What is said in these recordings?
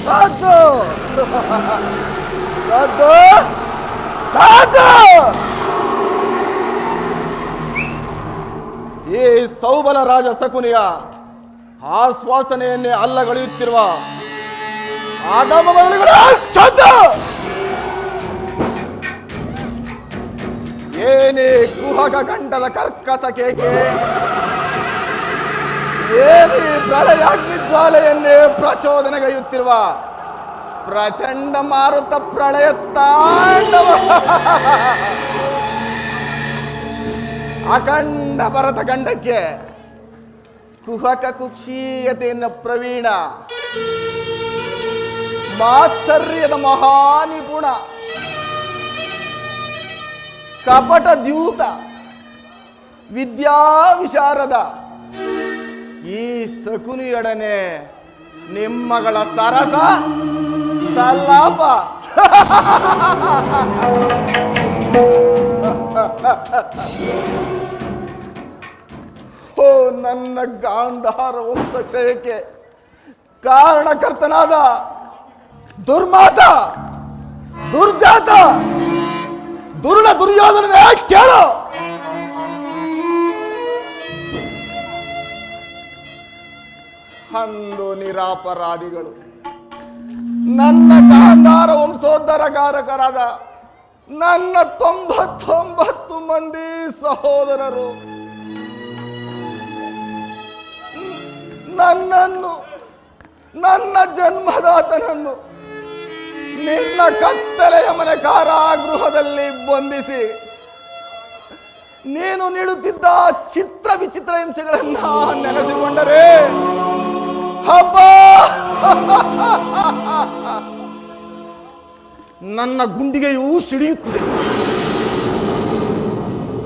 ಸಾಧು ಸಾಧು ಸಾಧು. ಈ ಸೌಬಲ ರಾಜ ಶಕುನಿಯ ಆಶ್ವಾಸನೆಯನ್ನೇ ಅಲ್ಲಗಳೆಯುತ್ತಿರುವ ಆದಮಗಳ ಏನೇ ಕುಹಕ ಕಂಠದ ಕರ್ಕಸ ಕೇಕೆ, ಏನೇ ಪ್ರಳಯಾಗ್ನಿ ಜ್ವಾಲೆಯನ್ನೇ ಪ್ರಚೋದನೆಗೈಯುತ್ತಿರುವ ಪ್ರಚಂಡ ಮಾರುತ ಪ್ರಳಯ ತಾಂಡವ, ಅಖಂಡ ಭರತ ಖಂಡಕ್ಕೆ ಕುಹಕ ಕುಕ್ಷೀಯತೆಯನ್ನು ಪ್ರವೀಣ, ಮಾತ್ಸರ್ಯದ ಮಹಾನಿಪುಣ, ಕಪಟ ದ್ಯೂತ, ವಿದ್ಯಾ ವಿಶಾರದ ಈ ಶಕುನಿಯೊಡನೆ ನಿಮ್ಮಗಳ ಸರಸ ಸಲ್ಲಾಪ. ಓ ನನ್ನ ಗಾಂಧಾರ ವಂಶಕ್ಷಯಕ್ಕೆ ಕಾರಣಕರ್ತನಾದ ದುರ್ಮಾತ, ದುರ್ಜಾತ, ದುರುಳ ದುರ್ಯೋಧನ ಕೇಳು. ಅಂದು ನಿರಾಪರಾಧಿಗಳು ನನ್ನ ಗಾಂಧಾರ ವಂಶೋದ್ಧಾರಕಾರಕರಾದ ನನ್ನ 99 ಮಂದಿ ಸಹೋದರರು ನನ್ನನ್ನು, ನನ್ನ ಜನ್ಮದಾತನನ್ನು ನಿನ್ನ ಕತ್ತಲೆಯ ಮನೆ ಕಾರಾಗೃಹದಲ್ಲಿ ಬಂಧಿಸಿ ನೀನು ನೀಡುತ್ತಿದ್ದ ಚಿತ್ರ ವಿಚಿತ್ರ ಹಿಂಸೆಗಳನ್ನ ನೆನೆಸಿಕೊಂಡರೆ ಹಬ್ಬ ನನ್ನ ಗುಂಡಿಗೆಯೂ ಸಿಡಿಯುತ್ತಿದೆ,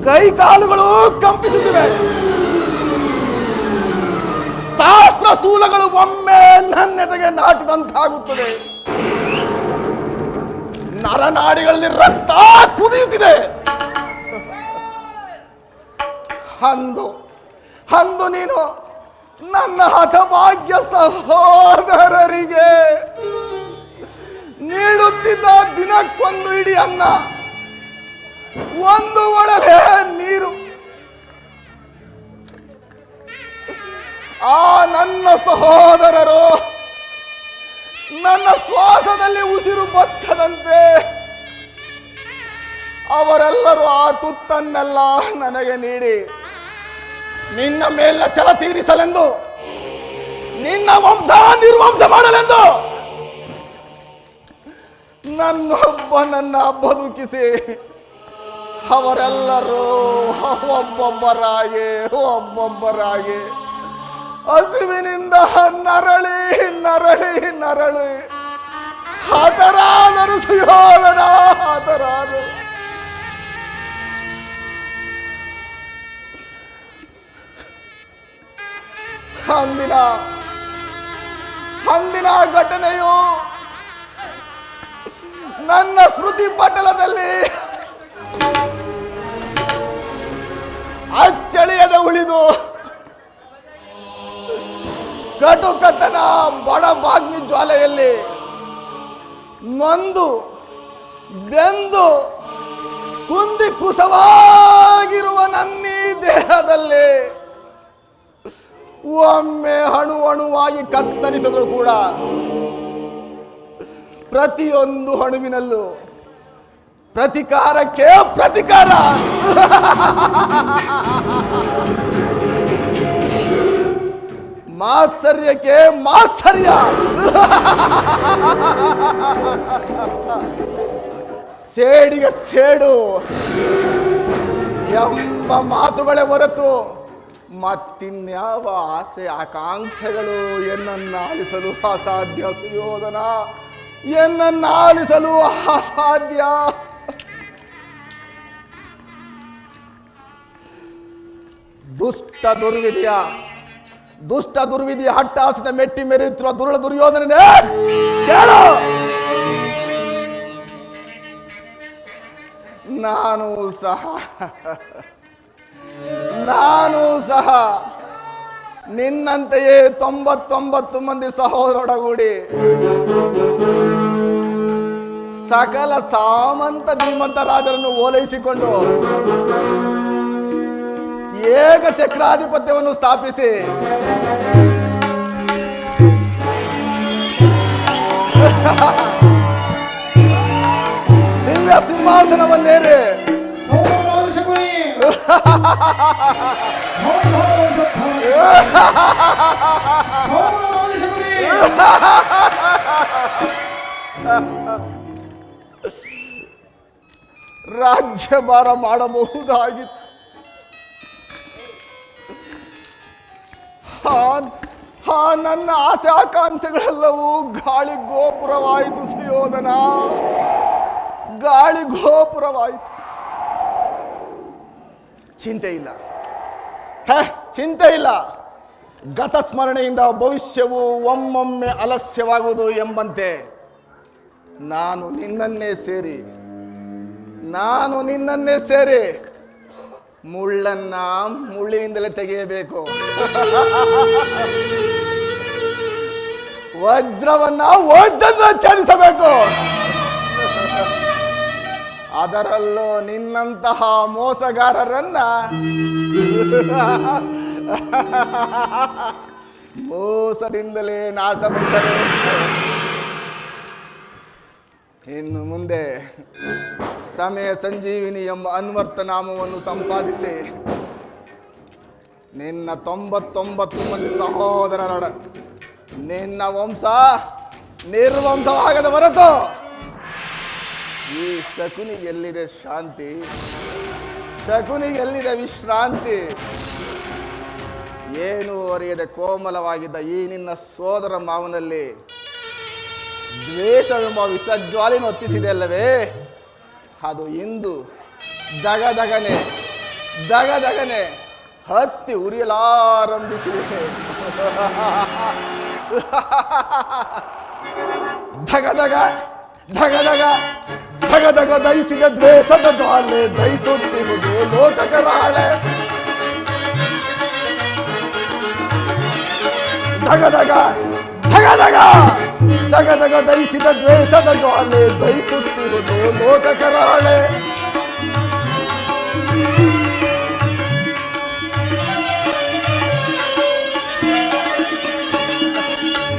ಕೈ ಕಾಲುಗಳು ಕಂಪಿಸುತ್ತಿವೆ, ಸಹಸ್ರ ಶೂಲಗಳು ಒಮ್ಮೆ ನನ್ನೆದೆಗೆ ನಾಟಿದಂತಾಗುತ್ತದೆ, ನರನಾಡಿಗಳಲ್ಲಿ ರಕ್ತ ಕುದಿಯುತ್ತಿದೆ. ಅಂದು ನೀನು ನನ್ನ ಹತಭಾಗ್ಯ ಸಹೋದರರಿಗೆ ನೀಡುತ್ತಿದ್ದ ದಿನಕ್ಕೊಂದು ಇಡೀ ಅನ್ನ, ಒಂದು ಒಳಗೆ ನೀರು, ಆ ನನ್ನ ಸಹೋದರರು ನನ್ನ ಶ್ವಾಸದಲ್ಲಿ ಉಸಿರು ಬತ್ತದಂತೆ ಅವರೆಲ್ಲರೂ ಆ ತುತ್ತನ್ನೆಲ್ಲ ನನಗೆ ನೀಡಿ ನಿನ್ನ ಮೇಲಿನ ಛಲ ತೀರಿಸಲೆಂದು, ನಿನ್ನ ವಂಶ ನಿರ್ವಂಶ ಮಾಡಲೆಂದು ನನ್ನೊಬ್ಬನನ್ನ ಬದುಕಿಸಿ ಅವರೆಲ್ಲರೂ ಒಬ್ಬೊಬ್ಬರಾಗಿ ಹಸಿವಿನಿಂದ ನರಳಿ ನರಳಿ ನರಳಿ ಹತರಾದರು ಸುಯೋಧನ, ಹತರಾದರು. ಅಂದಿನ ಘಟನೆಯು ನನ್ನ ಸ್ಮೃತಿ ಪಟಲದಲ್ಲಿ ಅಚ್ಚಳಿಯದೆ ಉಳಿದು ಕಟುಕತನ ಬಡಬಾಗ್ನಿ ಜ್ವಾಲೆಯಲ್ಲಿ ನೊಂದು ಬೆಂದು ಕುಂದಿ ಕುಸವಾಗಿರುವ ನನ್ನೀ ದೇಹದಲ್ಲಿ ಒಮ್ಮೆ ಅಣುವಾಗಿ ಕತ್ತರಿಸಿದ್ರು ಕೂಡ ಪ್ರತಿಯೊಂದು ಅಣುವಿನಲ್ಲೂ ಪ್ರತಿಕಾರಕ್ಕೆ ಪ್ರತಿಕಾರ, ಮಾತ್ಸರ್ಯಕ್ಕೆ ಮಾತ್ಸರ್ಯ, ಸೇಡಿಗೆ ಸೇಡು ಎಂಬ ಮಾತುಗಳೇ ಹೊರತು ಮತ್ತಿನ್ಯಾವ ಆಸೆ ಆಕಾಂಕ್ಷೆಗಳು ಎನ್ನನ್ನಾಲಿಸಲು ಅಸಾಧ್ಯ ಸುಯೋಧನ, ಎನ್ನನ್ನಾಲಿಸಲು ಅಸಾಧ್ಯ. ದುಷ್ಟ ದುರ್ವಿಧಿಯ ಹಟ್ಟಾಸನ ಮೆಟ್ಟಿ ಮೆರೆಯುತ್ತಿರುವ ದುರುಳ ದುರ್ಯೋಧನನೇ ಕೇಳು. ನಾನು ಸಹ ನಿನ್ನಂತೆಯೇ 99 ಮಂದಿ ಸಹೋದರೊಡಗೂಡಿ ಸಕಲ ಸಾಮಂತ ಧೀಮಂತ ರಾಜರನ್ನು ಓಲೈಸಿಕೊಂಡು ಏಕ ಚಕ್ರಾಧಿಪತ್ಯವನ್ನು ಸ್ಥಾಪಿಸಿ ದಿವ್ಯ ಸಿಂಹಾಸನವನ್ನೇರಿ ರಾಜ್ಯಭಾರ ಮಾಡಬಹುದಾಗಿತ್ತು. ನನ್ನ ಆಸೆ ಆಕಾಂಕ್ಷೆಗಳೆಲ್ಲವೂ ಗಾಳಿ ಗೋಪುರವಾಯಿತು ಸುಯೋಧನ, ಗಾಳಿ ಗೋಪುರವಾಯಿತು. ಚಿಂತೆ ಇಲ್ಲ, ಚಿಂತೆ ಇಲ್ಲ. ಗತ ಸ್ಮರಣೆಯಿಂದ ಭವಿಷ್ಯವು ಒಮ್ಮೊಮ್ಮೆ ಆಲಸ್ಯವಾಗುವುದು ಎಂಬಂತೆ ನಾನು ನಿನ್ನನ್ನೇ ಸೇರಿ ಮುಳ್ಳನ್ನ ಮುಳ್ಳಿನಿಂದಲೇ ತೆಗೆಯಬೇಕು, ವಜ್ರವನ್ನ ವಜ್ರದಿಂದ ಛೇದಿಸಬೇಕು. ಅದರಲ್ಲೂ ನಿನ್ನಂತಹ ಮೋಸಗಾರರನ್ನ ಮೋಸದಿಂದಲೇ ನಾಶಪಡಿಸಬೇಕು. ಇನ್ನು ಮುಂದೆ ಸಮಯ ಸಂಜೀವಿನಿ ಎಂಬ ಅನ್ವರ್ಥ ನಾಮವನ್ನು ಸಂಪಾದಿಸಿ ನಿನ್ನ 99 ಮಂದಿ ಸಹೋದರರ ನಿನ್ನ ವಂಶ ನಿರ್ವಂಶವಾಗದ ಹೊರತು ಈ ಶಕುನಿಗೆ ಎಲ್ಲಿದೆ ಶಾಂತಿ, ಶಕುನಿಗೆ ಎಲ್ಲಿದೆ ವಿಶ್ರಾಂತಿ? ಏನು ಅರಿಯದೆ ಕೋಮಲವಾಗಿದ್ದ ಈ ನಿನ್ನ ಸೋದರ ಮಾವನಲ್ಲಿ ದ್ವೇಷವೆಂಬ ವಿಸಜ್ವಾಲಿನ ಹೊತ್ತಿಸಿದೆ ಅಲ್ಲವೇ? ಅದು ಇಂದು ದಗದಗನೆ ಹತ್ತಿ ಉರಿಯಲಾರಂಭಿಸಿದೆ. ಧಗಧಗ ದಹಿಸಿದ ದ್ವೇಷದ ಜ್ವಾಲೆ ದಹಿಸುತ್ತಿರುವುದು ಲೋಕಕರಾಳೆ. ಧಗಧಗ ದಹಿಸಿದ ದ್ವೇಷದ ಜ್ವಾಲೆ ದಹಿಸುತ್ತಿರುವುದು ಲೋಕಕರಾಳೆ.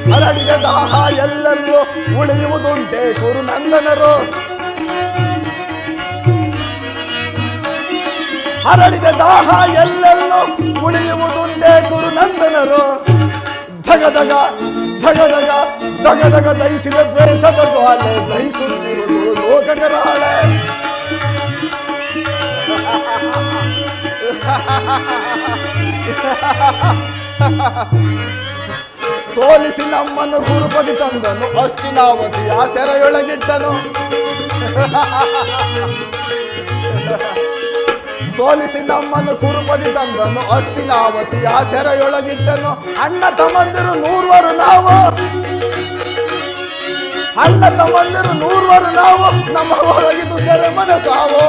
ಹರಡಿದ ದಾಹ ಎಲ್ಲೆಲ್ಲೂ ಉಳಿಯುವುದುಂಟೆ ಕುರುನಂದನರು. ಹರಡಿದ ದಾಹ ಎಲ್ಲೆಲ್ಲೂ ಉಳಿಯುವುದುಂಟೆ ಕುರುನಂದನರು. ಧಗಧಗ ದಹಿಸಿದ ದ್ವೇಷದ ಜ್ವಾಲೆ ದಹಿಸುತ್ತಿರುವುದು ಲೋಕಕರಾಳೆ. ಸೋಲಿಸಿ ನಮ್ಮನ್ನು ಗುರುಪದಿ ತಂದನು, ಹಸ್ತಿನಾವತಿಯ ಸೆರೆಯೊಳಗಿಟ್ಟನು. ಸೋಲಿಸಿ ನಮ್ಮನ್ನು ಕುರುಪದಿ ತಂದನು, ಹಸ್ತಿನಾವತಿಯ ಸೆರೆಯೊಳಗಿಟ್ಟನು. ಅಣ್ಣ ತಮ್ಮಂದಿರು 100 ನಾವು, ಅಣ್ಣ ತಮ್ಮಂದಿರು 100 ನಾವು, ನಮ್ಮ ಒಳಗಿದ್ದು ಸೆರೆಮನೆ ಸಾವು.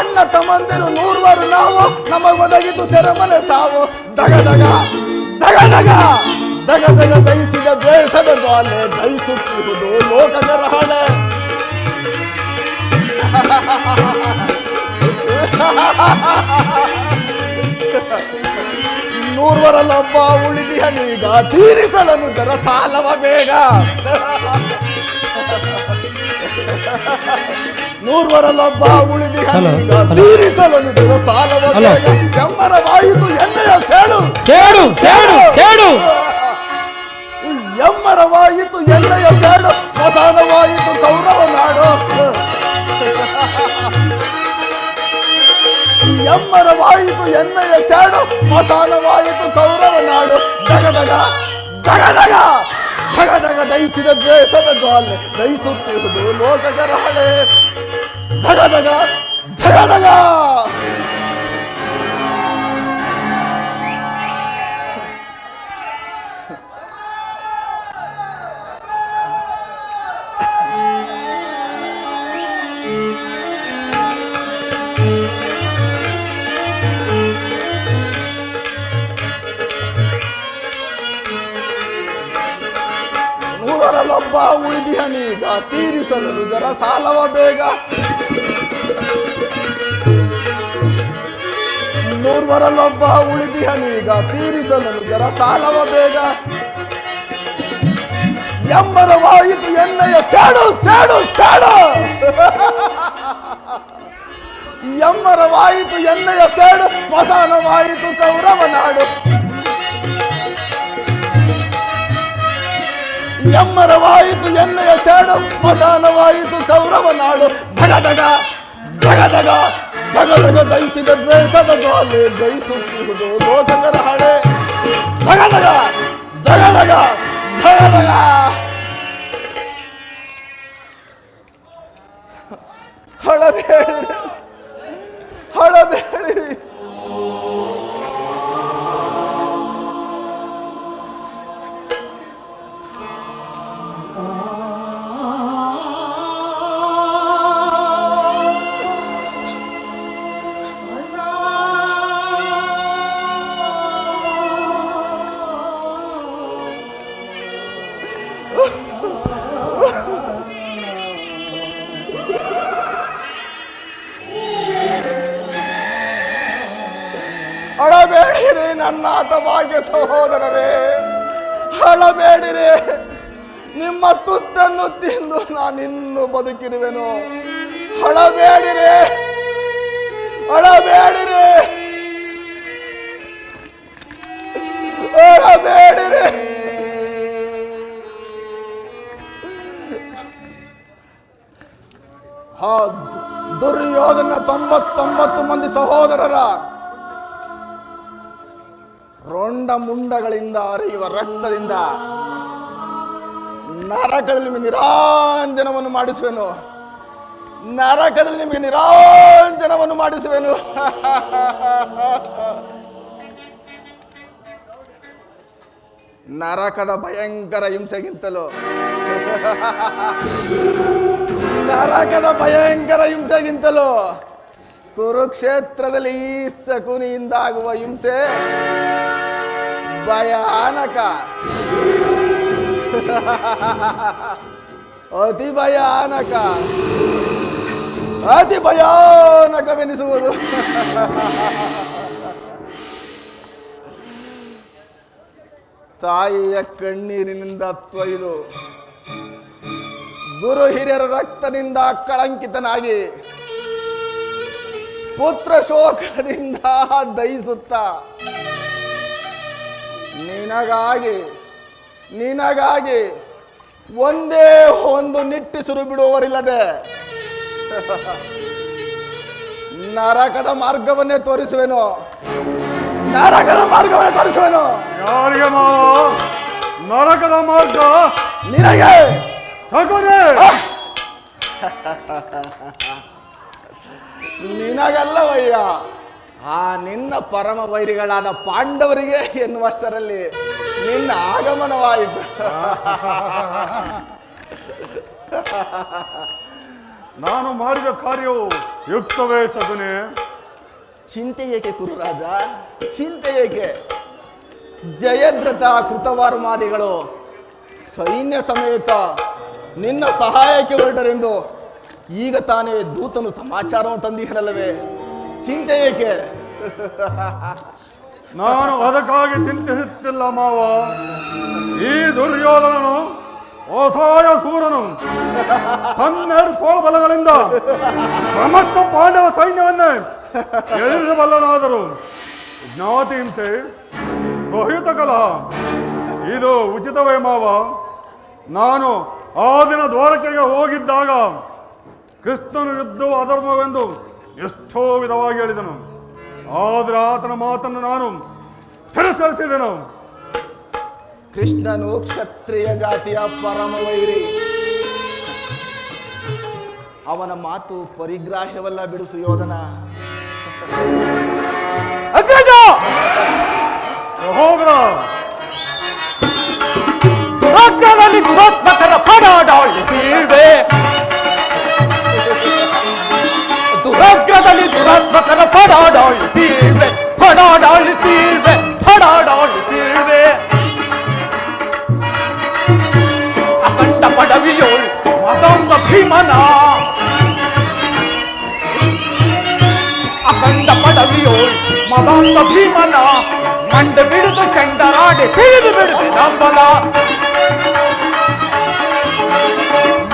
ಅಣ್ಣ ತಮ್ಮಂದಿರು 100 ನಾವು, ನಮ್ಮ ಒದಗಿದ್ದು ಸೆರೆಮನೆ ಸಾವು. ದಗದಗ ದಹಿಸಿದ ದ್ವೇಷದ ಜ್ವಾಲೆ ದಹಿಸುತ್ತಿರುವುದು ಲೋಕಕರಾಳೆ. ನೂರ್ವರಲ್ಲೊಬ್ಬ ಉಳಿದಿಹನೀಗ, ತೀರಿಸಲನು ಜರ ಸಾಲವ ಬೇಗ. 100ರಲ್ಲೊಬ್ಬ ಉಳಿದಿಹನೀಗ, ತೀರಿಸಲನು ಜರ ಸಾಲವ ಬೇಗ. ಎಮ್ಮರವಾಯಿತು ಎಣ್ಣೆಯ ಸೇಡು, ಎಮ್ಮರವಾಯಿತು ಎಣ್ಣೆಯ ಸೇಡು, ಸ್ಮಶಾನವಾಯಿತು ಕೌರವ ನಾಡು. ಎಮ್ಮರವಾಯಿತು ಎಣ್ಣೆಯ ಸೇಡು, ಸ್ಮಶಾನವಾಯಿತು ಕೌರವ ನಾಡು. ಧಗಧಗ ದಹಿಸಿದ ದ್ವೇಷದ ಜ್ವಾಲೆ ದಹಿಸುತ್ತಿರುವುದು ಲೋಕಕರಾಳೆ. ಧಗಧಗ ನೂರ್ವರಲ್ಲೊಬ್ಬ ಉಳಿದಿಹನೀಗ ತೀರಿಸಲು ಜರ ಸಾಲವ ಬೇಗ. ನೂರ್ವರಲ್ಲೊಬ್ಬ ಉಳಿದಿಹನೀಗ ತೀರಿಸಲು ಜರ ಸಾಲವ ಬೇಗ. ಎಮ್ಮರವಾಯಿತು ಎಣ್ಣೆಯ ಸೇಡು ಸೇಡು ಸೇಡು. ಎಮ್ಮರವಾಯಿತು ಎಣ್ಣೆಯ ಸೇಡು, ಸ್ಮಶಾನವಾಯಿತು ಕೌರವ ನಾಡು. ಎಮ್ಮರವಾಯಿತು ಎಣ್ಣೆಯ ಸೇಡು, ಸ್ಮಶಾನವಾಯಿತು ಕೌರವ ನಾಡು. ಧಗಧಗ ಧಗಧಗ ಧಗಧಗ ದಹಿಸಿದ ದ್ವೇಷದ ಜ್ವಾಲೆ ದಹಿಸುತ್ತಿರುವುದು ದೋಷಕರ ಹಳೆ. ಧಗಧಗ ಧಗಧಗ ಧಗಧಗ. ಹಳಬೇಡಿ ಹಳಬೇಡಿ. ಹಳಬೇಡಿರಿ ನನ್ನ ಹತಭಾಗ್ಯ ಸಹೋದರರೇ, ಹಳಬೇಡಿರಿ. ನಿಮ್ಮ ತುತ್ತನ್ನು ತಿಂದು ನಾನಿನ್ನು ಬದುಕಿರುವೆನು. ಹಳಬೇಡಿರಿ ಹಳಬೇಡಿರಿ ಹಳಬೇಡಿರಿ. ದುರ್ಯೋಧನ 99 ಮಂದಿ ಸಹೋದರರ ರೊಂಡ ಮುಂಡಗಳಿಂದ ಹರಿಯುವ ರಕ್ತದಿಂದ ನರಕದಲ್ಲಿ ನಿಮಗೆ ನಿರಾಂಜನವನ್ನು ಮಾಡಿಸುವೆನು. ನರಕದಲ್ಲಿ ನಿಮಗೆ ನಿರಾಂಜನವನ್ನು ಮಾಡಿಸುವೆನು. ನರಕದ ಭಯಂಕರ ಹಿಂಸೆಗಿಂತಲೂ ನರಕದ ಭಯಂಕರ ಹಿಂಸೆಗಿಂತಲೂ ಕುರುಕ್ಷೇತ್ರದಲ್ಲಿ ಈ ಶಕುನಿಯಿಂದಾಗುವ ಹಿಂಸೆ ಭಯಾನಕ, ಅತಿ ಭಯಾನಕ, ಅತಿ ಭಯಾನಕವೆನಿಸುವುದು. ತಾಯಿಯ ಕಣ್ಣೀರಿನಿಂದ ತೊಯ್ದು ಗುರು ಹಿರಿಯರ ರಕ್ತದಿಂದ ಕಳಂಕಿತನಾಗಿ ಪುತ್ರ ಶೋಕದಿಂದ ದಹಿಸುತ್ತ ನಿನಗಾಗಿ ಒಂದೇ ಒಂದು ನಿಟ್ಟಿಸುರು ಬಿಡುವವರಿಲ್ಲದೆ ನರಕದ ಮಾರ್ಗವನ್ನೇ ತೋರಿಸುವೆನು. ನರಕದ ಮಾರ್ಗವನ್ನೇ ತೋರಿಸುವೆನು. ಯಾರಿಗೆ ನರಕದ ಮಾರ್ಗ? ನಿನಗೆ. ನಿನಗಲ್ಲವಯ್ಯ, ಆ ನಿನ್ನ ಪರಮ ವೈರಿಗಳಾದ ಪಾಂಡವರಿಗೆ ಎನ್ನುವಷ್ಟರಲ್ಲಿ ನಿನ್ನ ಆಗಮನವಾಯಿತು. ನಾನು ಮಾಡಿದ ಕಾರ್ಯವು ಯುಕ್ತವೇ ಸಗುನೆ? ಚಿಂತೆ ಏಕೆ ಕುರುರಾಜ, ಚಿಂತೆ ಏಕೆ? ಜಯದ್ರಥ ಕೃತವರ್ಮಾದಿಗಳು ಸೈನ್ಯ ಸಮೇತ ನಿನ್ನ ಸಹಾಯಕ್ಕೆ ಹೊರಟರೆಂದು ಈಗ ತಾನೇ ದೂತನು ಸಮಾಚಾರವನ್ನು ತಂದಿಹನಲ್ಲವೇ? ಚಿಂತೆ ಏಕೆ? ನಾನು ಅದಕ್ಕಾಗಿ ಚಿಂತಿಸುತ್ತಿಲ್ಲ ಮಾವ. ಈ ದುರ್ಯೋಧನನು ಓಥಾಯ ಸೂರನು ತನ್ನೆರಡು ತೋಳ್ಬಲಗಳಿಂದ ಸಮಸ್ತ ಪಾಂಡವ ಸೈನ್ಯವನ್ನೇ ಎದುರಿಸಬಲ್ಲನಾದರೂ ಜ್ಞಾತಿ ಹಿಂಸೆ, ಸಹಿತ ಕಲಹ ಇದು ಉಚಿತವೇ ಮಾವ? ನಾನು ಆ ದಿನ ದ್ವಾರಕೆಗೆ ಹೋಗಿದ್ದಾಗ ಕೃಷ್ಣನು ಯುದ್ಧವು ಅಧರ್ಮವೆಂದು ಎಷ್ಟೋ ವಿಧವಾಗಿ ಹೇಳಿದನು. ಆದರೆ ಆತನ ಮಾತನ್ನು ನಾನು ತಿರಸ್ಕರಿಸಿದೆನು. ಕೃಷ್ಣನು ಕ್ಷತ್ರಿಯ ಜಾತಿಯ ಪರಮ ವೈರಿ. ಅವನ ಮಾತು ಪರಿಗ್ರಾಹ್ಯವಲ್ಲ ಬಿಡು ಸುಯೋಧನ. ಸಹೋದರ, ದುರಾತ್ಮದಲ್ಲಿ ದುರಾತ್ಮಕರ ಪಡಾಡಾಳಿಸಿವೆ, ದುರಾಗ್ರದಲ್ಲಿ ದುರಾತ್ಮಕರ ಪಡಾಡಾಳಿಸಿವೆ, ಪಡಾಡಾಳಿಸಿವೆ, ಪಡಾಡಾಳಿಸಿವೆ. ಅಖಂಡ ಅಖಂಡ ಪಡವಿಯೋಳ್ ಮದಾಂತ ಭೀಮನ ಮಂಡ ಬಿಡುದು ಚಂಡರಾಡಿ ಸಿಗಿದು ಬಿಡುವೆ ನಂಬಲ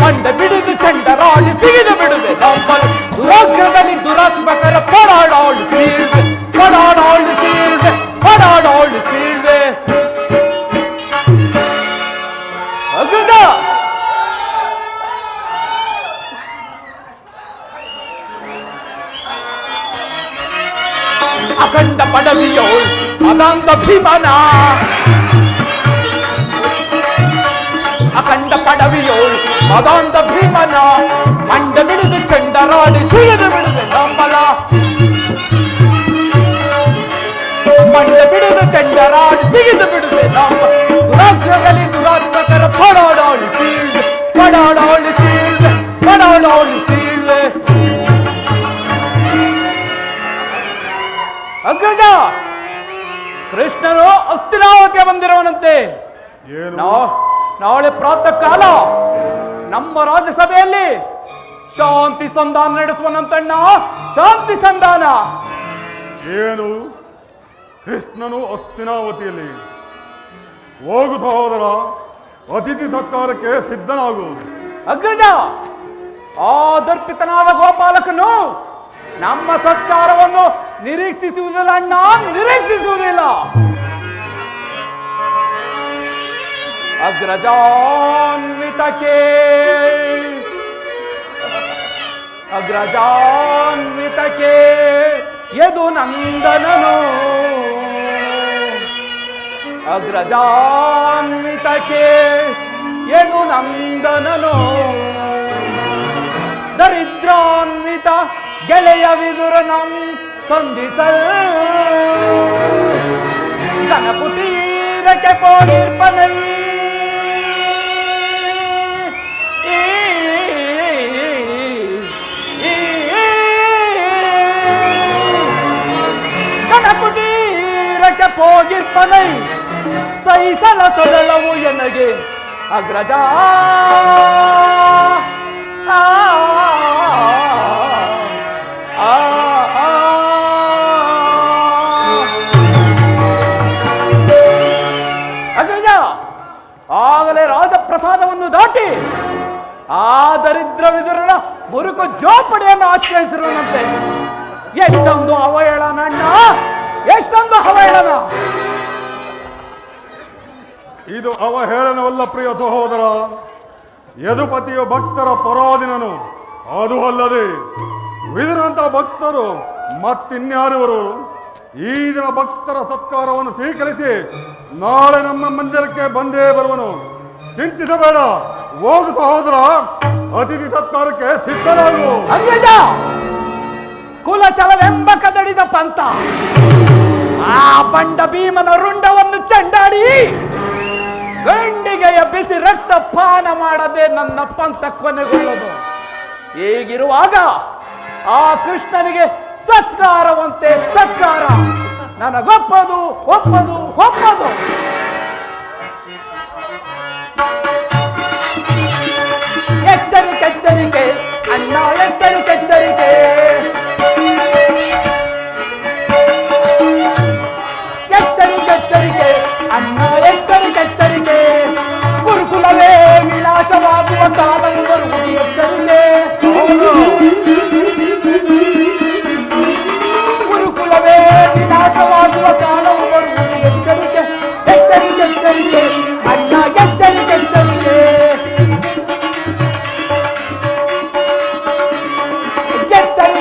ಮಂಡ ಬಿಡುದು ಚಂಡರಾಡಿ ಸಿಗಿದು ಬಿಡುವೆ ನಂಬಲ ದುರಾಗ್ರದಲ್ಲಿ ದುರಾತ್ಮಕರ ಪಡಾಡಾಳು ಸೀಳ್ವೆ ಪಡಾಡಾಳು ಸೀಳ್ವೆ ಪಡಾಡಾಳು ಸೀಳ್ವೆ ಅಗ್ರಜ ಅಖಂಡ ಪಡವಿಯೋಳ್ ಮದಾಂತ ಭೀಮನ ಅಖಂಡ ಪಡವಿಯೋಳ್ ಮದಾಂತ ಭೀಮನ ಮಂಡ ಬಿಡುದು ಚಂಡರಾಡಿ ಸಿಗಿದು ಬಿಡುವೆ ನಂಬಲ ಮಂಡ ಬಿಡುದು ಚಂಡರಾಡಿ ಸಿಗಿದು ಬಿಡುವೆ ನಂಬಲ ದುರಾಗ್ರದಲ್ಲಿ ದುರಾತ್ಮಕರ ಪಡಾಡಾಳು ಸೀಳ್ವೆ ಪಡಾಡಾಳು ಸೀಳ್ವೆ ಪಡಾಡಾಳು ಸೀಳ್ವೆ ಅಗ್ರಜ ಕೃಷ್ಣನು ಹಸ್ತಿನಾವತಿಯ ಬಂದಿರುವನಂತೆ ಏನು ನಾಳೆ ಪ್ರಾತಃ ಕಾಲ ನಮ್ಮ ರಾಜ್ಯಸಭೆಯಲ್ಲಿ ಶಾಂತಿ ಸಂಧಾನ ನಡೆಸುವನಂತಣ್ಣ ಶಾಂತಿ ಸಂಧಾನ ಏನು ಕೃಷ್ಣನು ಹಸ್ತಿನಾವತಿಯಲ್ಲಿ ಹೋಗು ಸಹೋದರ ಅತಿಥಿ ಸತ್ಕಾರಕ್ಕೆ ಸಿದ್ಧನಾಗು ಅಗ್ರಜ ಆ ದರ್ಪಿತನಾದ ಗೋಪಾಲಕನು ನಮ್ಮ ಸತ್ಕಾರವನ್ನು ನಿರೀಕ್ಷಿಸುವುದಿಲ್ಲ ಅಣ್ಣ ನಿರೀಕ್ಷಿಸುವುದಿಲ್ಲ ಅಗ್ರಜಾನ್ವಿತಕ್ಕೆ ಅಗ್ರಜಾನ್ವಿತಕ್ಕೆ ಯದು ನಂದನನು ಅಗ್ರಜಾನ್ವಿತಕ್ಕೆ ಯದು ನಂದನನು ದರಿದ್ರಾನ್ವಿತ ಗೆಳೆಯ ವಿದುರನಂ ಸಂಧಿಸಲ್ ಕನಕುಟೀರಕ್ಕೆ ಪೋಡಿರ್ಪನೈ ಕನಕುಟೀರಕ್ಕೆ ಪೋಗಿರ್ಪನೈ ಸೈಸಲ ಸೊದಳವು ಎನಗೆ ಅಗ್ರಜ ಅಗ್ರಜ ಆಗಲೇ ರಾಜಪ್ರಸಾದವನ್ನು ದಾಟಿ ಆ ದರಿದ್ರ ವಿದುರನ ಮುರುಕು ಜೋಪಡಿಯನ್ನು ಆಶ್ರಯಿಸಿರುವಂತೆ ಎಷ್ಟೊಂದು ಅವಹೇಳನ ಅಣ್ಣ ಎಷ್ಟೊಂದು ಅವಹೇಳನ ಇದು ಅವಹೇಳನವಲ್ಲ ಪ್ರಿಯ ಸಹೋದರ ಯದುಪತಿಯ ಭಕ್ತರ ಪರಾಧೀನನು ಅದು ಅಲ್ಲದೆ ವಿದುರಂತ ಭಕ್ತರು ಮತ್ತಿನ್ಯಾರವರು ಈ ದಿನ ಭಕ್ತರ ಸತ್ಕಾರವನ್ನು ಸ್ವೀಕರಿಸಿ ನಾಳೆ ನಮ್ಮ ಮಂದಿರಕ್ಕೆ ಬಂದೇ ಬರುವನು ಚಿಂತಿಸಬೇಡ ಹೋಗು ಸಹೋದರ ಅತಿಥಿ ಸತ್ಕಾರಕ್ಕೆ ಸಿದ್ಧರಾಗು ಅಗ್ರಜ ಕುಲಚಲವೆಂಬ ಕದಡಿದ ಪಂಥ ಆ ಬಂಡ ಭೀಮನ ರುಂಡವನ್ನು ಚೆಂಡಾಡಿ ಗಂಡಿಗೆಯ ಬಿಸಿ ರಕ್ತ ಪಾನ ಮಾಡದೆ ನನ್ನ ಪಂಥ ಕೊನೆಗೊಳ್ಳದು ಹೀಗಿರುವಾಗ ಆ ಕೃಷ್ಣನಿಗೆ ಸತ್ಕಾರವಂತೆ ಸತ್ಕಾರ ನನಗೊಪ್ಪದು ಒಪ್ಪದು ಒಪ್ಪದು ಎಚ್ಚರಿಕೆ ಎಚ್ಚರಿಕೆ ಅಣ್ಣ ಎಚ್ಚರಿಕೆ ಎಚ್ಚರಿಕೆ ಎಚ್ಚರಿಕೆ ಎಚ್ಚರಿಕೆ ಅಣ್ಣ ಎಚ್ಚರಿಕೆ ಎಚ್ಚರಿಕೆ ಗುರುಕುಲವೇ ವಿನಾಶವಾಗುವ ಕಾಲವು ಬರುವುದು ಎಚ್ಚರಿಕೆ ಗುರುಕುಲವೇ ವಿನಾಶವಾಗುವ ಕಾಲವು ಬರುವುದು ಎಚ್ಚರಿಕೆ ಎಚ್ಚರಿಕೆ ಎಚ್ಚರಿಕೆ ಅಣ್ಣ ಎಚ್ಚರಿಕೆ ಎಚ್ಚರಿಕೆ ಎಚ್ಚರಿಕೆ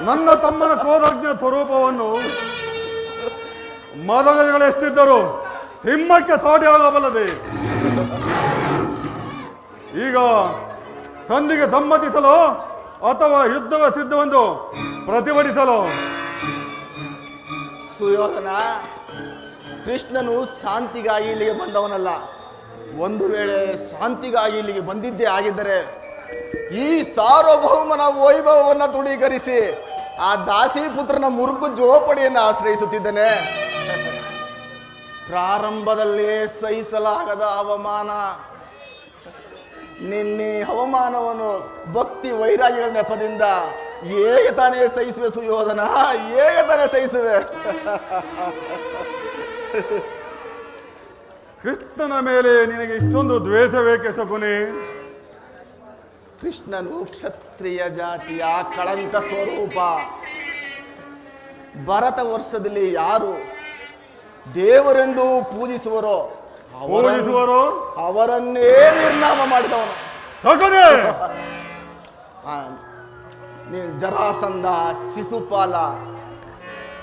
ನನ್ನ ತಮ್ಮನ ಕ್ರೋಧಜ್ಞ ಸ್ವರೂಪವನ್ನು ಮದಗಜಗಳೆಷ್ಟಿದ್ದರು ಸಿಂಹಕ್ಕೆ ಸಾಟಿ ಆಗಬಲ್ಲದೆ. ಈಗ ಸಂಧಿಗೆ ಸಮ್ಮತಿಸಲು ಅಥವಾ ಯುದ್ಧವೇ ಸಿದ್ಧವೆಂದು ಪ್ರತಿಭಟಿಸಲು? ಸುಯೋಧನ, ಕೃಷ್ಣನು ಶಾಂತಿಗಾಗಿ ಇಲ್ಲಿಗೆ ಬಂದವನಲ್ಲ. ಒಂದು ವೇಳೆ ಶಾಂತಿಗಾಗಿ ಇಲ್ಲಿಗೆ ಬಂದಿದ್ದೇ ಆಗಿದ್ದರೆ ಈ ಸಾರ್ವಭೌಮನ ವೈಭವವನ್ನು ತೃಣೀಕರಿಸಿ ಆ ದಾಸಿಪುತ್ರನ ಮುರುಕು ಜೋಪಡಿಯನ್ನು ಆಶ್ರಯಿಸುತ್ತಿದ್ದೇನೆ. ಪ್ರಾರಂಭದಲ್ಲೇ ಸಹಿಸಲಾಗದ ಅವಮಾನ. ನಿನ್ನೆ ಅವಮಾನವನ್ನು ಭಕ್ತಿ ವೈರಾಗ್ಯಗಳ ನೆಪದಿಂದ ಹೇಗೆ ತಾನೇ ಸಹಿಸುವೆ ಸುಯೋಧನ, ಹೇಗೆ ತಾನೇ ಸಹಿಸುವೆ? ಕೃಷ್ಣನ ಮೇಲೆ ನಿನಗೆ ಇಷ್ಟೊಂದು ದ್ವೇಷವೇಕೆ ಶಕುನಿ? ಕೃಷ್ಣನು ಕ್ಷತ್ರಿಯ ಜಾತಿಯ ಕಳಂಕ ಸ್ವರೂಪ. ಭರತ ವರ್ಷದಲ್ಲಿ ಯಾರು ದೇವರೆಂದು ಪೂಜಿಸುವರೋ ಅವರನ್ನೇ ನಿರ್ನಾಮ ಮಾಡಿದವನು. ಜರಾಸಂಧ, ಶಿಶುಪಾಲ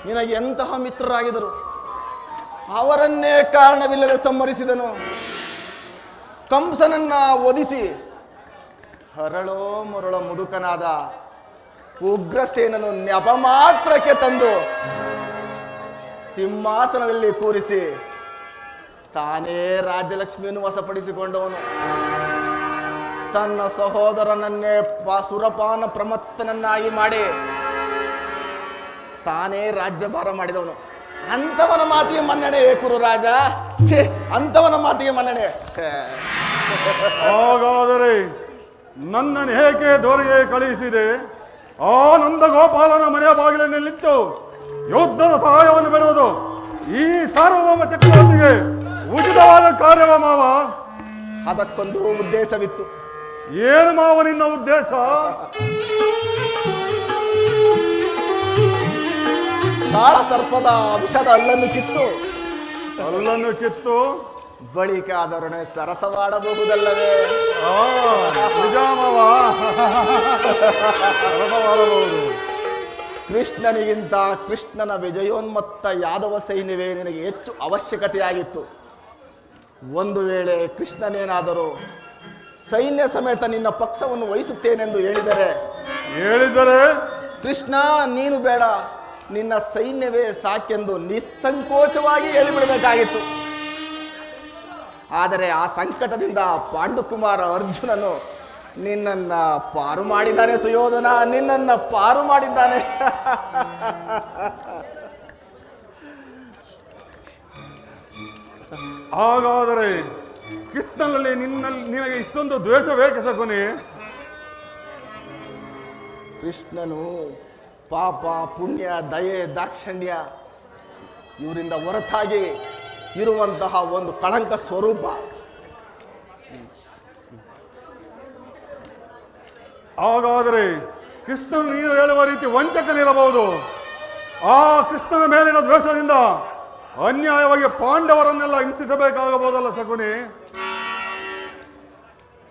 ನಿನಗೆ ಎಂತಹ ಮಿತ್ರರಾಗಿದ್ದರು, ಅವರನ್ನೇ ಕಾರಣವಿಲ್ಲದೆ ಸಂಹರಿಸಿದನು. ಕಂಸನನ್ನ ವಧಿಸಿ ಹರಳೋ ಮರಳೋ ಮುದುಕನಾದ ಉಗ್ರಸೇನನು ನೆಪ ಮಾತ್ರಕ್ಕೆ ತಂದು ಸಿಂಹಾಸನದಲ್ಲಿ ಕೂರಿಸಿ ತಾನೇ ರಾಜ್ಯಲಕ್ಷ್ಮಿಯನ್ನು ವಶಪಡಿಸಿಕೊಂಡವನು. ತನ್ನ ಸಹೋದರನನ್ನೇ ಸುರಪಾನ ಪ್ರಮತ್ತನನ್ನಾಗಿ ಮಾಡಿ ತಾನೇ ರಾಜ್ಯಭಾರ ಮಾಡಿದವನು. ಅಂಥವನ ಮಾತಿಗೆ ಮನ್ನಣೆ ಕುರುರಾಜ, ಅಂಥವನ ಮಾತಿಗೆ ಮನ್ನಣೆ. ಹಾಗಾದರೆ ನನ್ನನ್ನು ಏಕೆ ದೊರೆಗೆ ಕಳುಹಿಸಿದೆ? ಆ ನಂದ ಗೋಪಾಲನ ಮನೆಯ ಬಾಗಿಲಿನಲ್ಲಿತ್ತು ಯುದ್ಧದ ಸಹಾಯವನ್ನು ಬಿಡುವುದು ಈ ಸಾರ್ವಭೌಮ ಚಕ್ರವರ್ತಿಗೆ ಉಚಿತವಾದ ಕಾರ್ಯವ ಮಾವ? ಅದಕ್ಕೊಂದು ಉದ್ದೇಶವಿತ್ತು. ಏನು ಮಾವ ನಿನ್ನ ಉದ್ದೇಶ? ಕಾಳ ಸರ್ಪದ ವಿಷದ ಅಲ್ಲನ್ನು ಕಿತ್ತು ಬಳಿಕ ಅದರೊಡನೆ ಸರಸವಾಡಬಹುದಲ್ಲವೇ? ನಿಜ ಮಾವ, ಸರಸವಾಡಬಹುದು. ಕೃಷ್ಣನಿಗಿಂತ ಕೃಷ್ಣನ ವಿಜಯೋನ್ಮತ್ತ ಯಾದವ ಸೈನ್ಯವೇ ನಿನಗೆ ಹೆಚ್ಚು ಅವಶ್ಯಕತೆಯಾಗಿತ್ತು. ಒಂದು ವೇಳೆ ಕೃಷ್ಣನೇನಾದರೂ ಸೈನ್ಯ ಸಮೇತ ನಿನ್ನ ಪಕ್ಷವನ್ನು ವಹಿಸುತ್ತೇನೆಂದು ಹೇಳಿದರೆ ಕೃಷ್ಣ ನೀನು ಬೇಡ, ನಿನ್ನ ಸೈನ್ಯವೇ ಸಾಕೆಂದು ನಿಸ್ಸಂಕೋಚವಾಗಿ ಹೇಳಿಬಿಡಬೇಕಾಗಿತ್ತು. ಆದರೆ ಆ ಸಂಕಟದಿಂದ ಪಾಂಡುಕುಮಾರ ಅರ್ಜುನನು ನಿನ್ನನ್ನ ಪಾರು ಮಾಡಿದ್ದಾನೆ ಸುಯೋಧನ, ನಿನ್ನನ್ನ ಪಾರು ಮಾಡಿದ್ದಾನೆ. ಹಾಗಾದರೆ ಕೃಷ್ಣನಲ್ಲಿ ನಿನಗೆ ಇಷ್ಟೊಂದು ದ್ವೇಷ ಬೇಕೆ ಶಕುನಿ? ಕೃಷ್ಣನು ಪಾಪ, ಪುಣ್ಯ, ದಯೆ, ದಾಕ್ಷಿಣ್ಯ ಇವರಿಂದ ಹೊರತಾಗಿ ಇರುವಂತಹ ಒಂದು ಕಳಂಕ ಸ್ವರೂಪ. ಹಾಗಾದರೆ ಕೃಷ್ಣನು ನೀನು ಹೇಳುವ ರೀತಿ ವಂಚಕನಿರಬಹುದು. ಆ ಕೃಷ್ಣನ ಮೇಲಿನ ದ್ವೇಷದಿಂದ ಅನ್ಯಾಯವಾಗಿ ಪಾಂಡವರನ್ನೆಲ್ಲ ಹಿಂಸಿಸಬೇಕಾಗಬಹುದಲ್ಲ ಶಕುನಿ?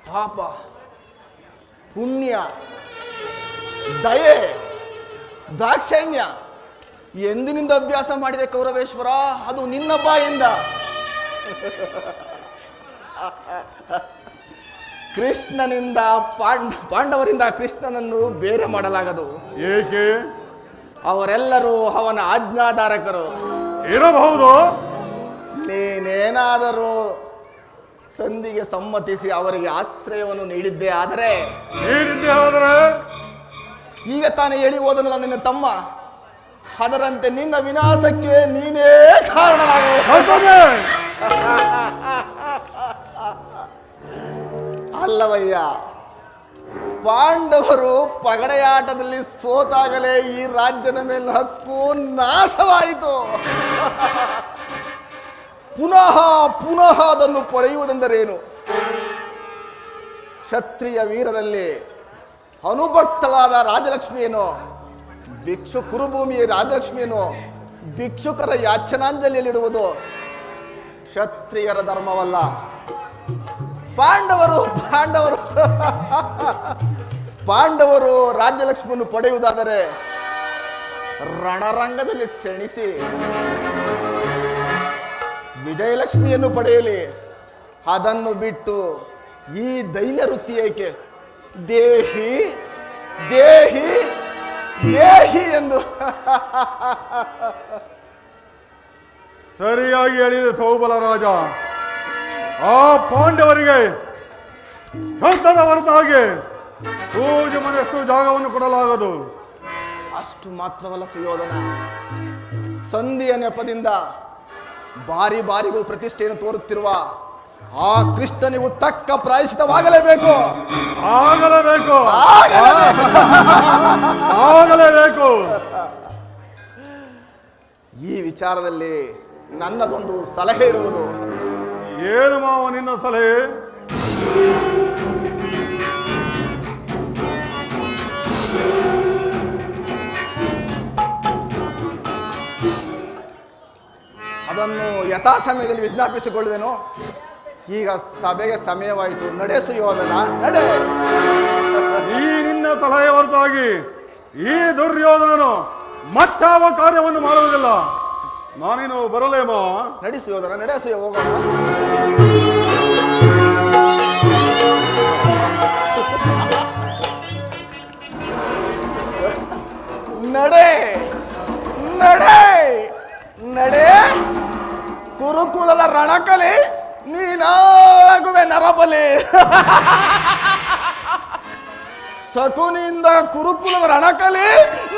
ಪಾಪ, ಪುಣ್ಯ, ದಯೆ, ದಾಕ್ಷಿಣ್ಯ ಎಂದಿನಿಂದ ಅಭ್ಯಾಸ ಮಾಡಿದೆ ಕೌರವೇಶ್ವರ? ಅದು ನಿನ್ನ ಬಾಯಿಂದ. ಕೃಷ್ಣನಿಂದ ಪಾಂಡವರಿಂದ ಕೃಷ್ಣನನ್ನು ಬೇರೆ ಮಾಡಲಾಗದು. ಏಕೆ? ಅವರೆಲ್ಲರೂ ಅವನ ಆಜ್ಞಾಧಾರಕರು ಇರಬಹುದು. ನೀನೇನಾದರೂ ಸಂಧಿಗೆ ಸಮ್ಮತಿಸಿ ಅವರಿಗೆ ಆಶ್ರಯವನ್ನು ನೀಡಿದ್ದೆ ಆದರೆ ಈಗ ತಾನೇ ಹೇಳಿ ಹೋದನಲ್ಲ ನಿನ್ನ ತಮ್ಮ, ಅದರಂತೆ ನಿನ್ನ ವಿನಾಶಕ್ಕೆ ನೀನೇ ಕಾರಣನಾಗುವ. ಅಲ್ಲವಯ್ಯ, ಪಾಂಡವರು ಪಗಡೆಯಾಟದಲ್ಲಿ ಸೋತಾಗಲೇ ಈ ರಾಜ್ಯದ ಮೇಲೆ ಹಕ್ಕು ನಾಶವಾಯಿತು. ಪುನಃ ಪುನಃ ಅದನ್ನು ಪಡೆಯುವುದೆಂದರೇನು? ಕ್ಷತ್ರಿಯ ವೀರರಲ್ಲಿ ಅನುಭಕ್ತಳಾದ ರಾಜಲಕ್ಷ್ಮಿಯನ್ನು ಕುರುಭೂಮಿಯ ರಾಜಲಕ್ಷ್ಮಿಯನ್ನು ಭಿಕ್ಷುಕರ ಯಾಚನಾಂಜಲಿಯಲ್ಲಿಡುವುದು ಕ್ಷತ್ರಿಯರ ಧರ್ಮವಲ್ಲ. ಪಾಂಡವರು ರಾಜ್ಯಲಕ್ಷ್ಮಿಯನ್ನು ಪಡೆಯುವುದಾದರೆ ರಣರಂಗದಲ್ಲಿ ಸೆಣಿಸಿ ವಿಜಯಲಕ್ಷ್ಮಿಯನ್ನು ಪಡೆಯಲಿ. ಅದನ್ನು ಬಿಟ್ಟು ಈ ದೈನ್ಯ ವೃತ್ತಿ ಏಕೆ? ದೇಹಿ ದೇಹಿ ದೇಹಿ ಎಂದು ಸರಿಯಾಗಿ ಹೇಳಿದೆ ಸೌಬಲ ರಾಜ. ಆ ಪಾಂಡವರಿಗೆ ಯುದ್ಧದ ಹೊರತಾಗಿ ಪೂಜೆ ಮನೆಯಷ್ಟು ಜಾಗವನ್ನು ಕೊಡಲಾಗದು. ಅಷ್ಟು ಮಾತ್ರವಲ್ಲ ಸುಯೋಧನ, ಸಂಧಿಯ ನೆಪದಿಂದ ಬಾರಿ ಬಾರಿಗೂ ಪ್ರತಿಷ್ಠೆಯನ್ನು ತೋರುತ್ತಿರುವ ಆ ಕೃಷ್ಣನಿಗೂ ತಕ್ಕ ಪ್ರಾಯಶ್ಚಿತವಾಗಲೇಬೇಕು. ಆಗಲೇಬೇಕು ಆಗಲೇಬೇಕು. ಈ ವಿಚಾರದಲ್ಲಿ ನನ್ನದೊಂದು ಸಲಹೆ ಇರುವುದು. ಏನು ಮಾವ ನಿನ್ನ ಸಲಹೆ? ಅದನ್ನು ಯಥಾ ಸಮಯದಲ್ಲಿ ವಿಜ್ಞಾಪಿಸಿಕೊಳ್ಳುವೆನು. ಈಗ ಸಭೆಗೆ ಸಮಯವಾಯಿತು. ನಡೆ ಸುಯೋಧನ, ನಡೆ. ಈ ನಿನ್ನ ಸಲಹೆ ಹೊರತಾಗಿ ಈ ದುರ್ಯೋಧನನು ಮತ್ತಾವ ಕಾರ್ಯವನ್ನು ಮಾಡುವುದಿಲ್ಲ. ನಾನೇನು ಬರಲೇ ಮಾವ? ನಡಿ ಸುಯೋಧನ, ನಡೆ ಸುಯ ಹೋಗೋಣ. ನಡೆ ನಡೆ ನಡೆ. ಕುರುಕುಲದ ರಣಕಲಿ ನೀನಾಗುವೆ ನರಬಲಿ. ಶಕುನಿಯಿಂದ ಕುರುಕುಲದ ರಣಕಲಿ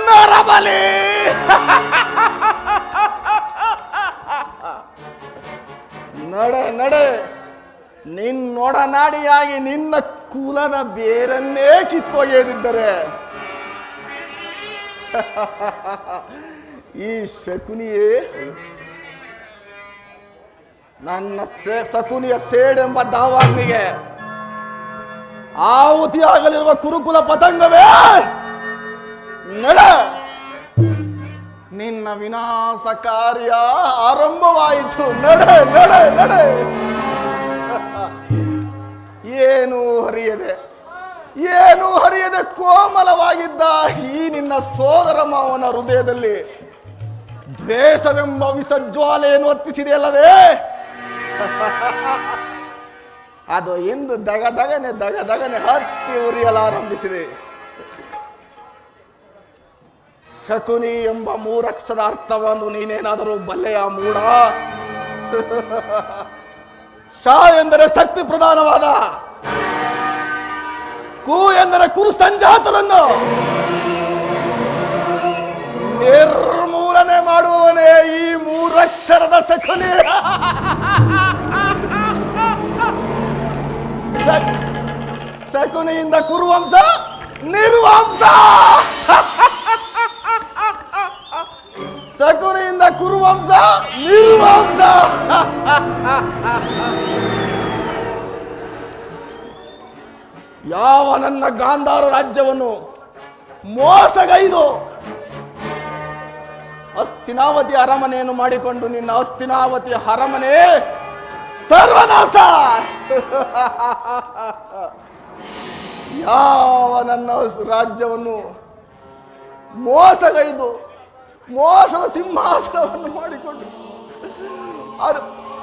ನರಬಲಿ. ನಡೆ ನಡೆ. ನಿನ್ನೊಡನಾಡಿಯಾಗಿ ನಿನ್ನ ಕುಲದ ಬೇರನ್ನೇ ಕಿತ್ತೊಗೆಯದಿದ್ದರೆ ಈ ಶಕುನಿಯೇ ನನ್ನ ಶಕುನಿಯ ಸೇಡೆಂಬ ದಾವಾಗ್ನಿಗೆ ಆಹುತಿಯಾಗಲಿರುವ ಕುರುಕುಲ ಪತಂಗವೇ, ನಡ. ನಿನ್ನ ವಿನಾಶ ಕಾರ್ಯ ಆರಂಭವಾಯಿತು. ನಡೆ ನಡೆ ನಡೆ. ಏನೂ ಹರಿಯದೆ ಕೋಮಲವಾಗಿದ್ದ ಈ ನಿನ್ನ ಸೋದರ ಮಾವನ ಹೃದಯದಲ್ಲಿ ದ್ವೇಷವೆಂಬ ವಿಸಜ್ವಾಲೆಯನ್ನು ಹೊತ್ತಿಸಿದೆಯಲ್ಲವೇ? ಅದು ಇಂದು ದಗದಗನೆ ಹತ್ತಿ ಉರಿಯಲಾರಂಭಿಸಿದೆ. ಶಕುನಿ ಎಂಬ ಮೂರಕ್ಷದ ಅರ್ಥವನ್ನು ನೀನೇನಾದರೂ ಬಲ್ಲೆಯ ಮೂಢ? ಶ ಎಂದರೆ ಶಕ್ತಿ ಪ್ರಧಾನವಾದ, ಕು ಎಂದರೆ ಕುರು ಸಂಜಾತರನ್ನು ನಿರ್ಮೂಲನೆ ಮಾಡುವವನೇ ಈ ಮೂರಕ್ಷರದ ಶಕುನಿ. ಶಕುನಿಯಿಂದ ಕುರುವಂಶ ನಿರ್ವಂಶ. ಶಕುನಿಯಿಂದ ಕುರುವಂಶ ನಿರ್ವಂಶ. ಯಾವ ನನ್ನ ಗಾಂಧಾರ ರಾಜ್ಯವನ್ನು ಮೋಸಗೈದು ಹಸ್ತಿನಾವತಿ ಅರಮನೆಯನ್ನು ಮಾಡಿಕೊಂಡು ನಿನ್ನ ಹಸ್ತಿನಾವತಿ ಅರಮನೆ ಸರ್ವನಾಶ. ಯಾವ ನನ್ನ ರಾಜ್ಯವನ್ನು ಮೋಸಗೈದು ಮೋಸದ ಸಿಂಹಾಸನವನ್ನು ಮಾಡಿಕೊಂಡು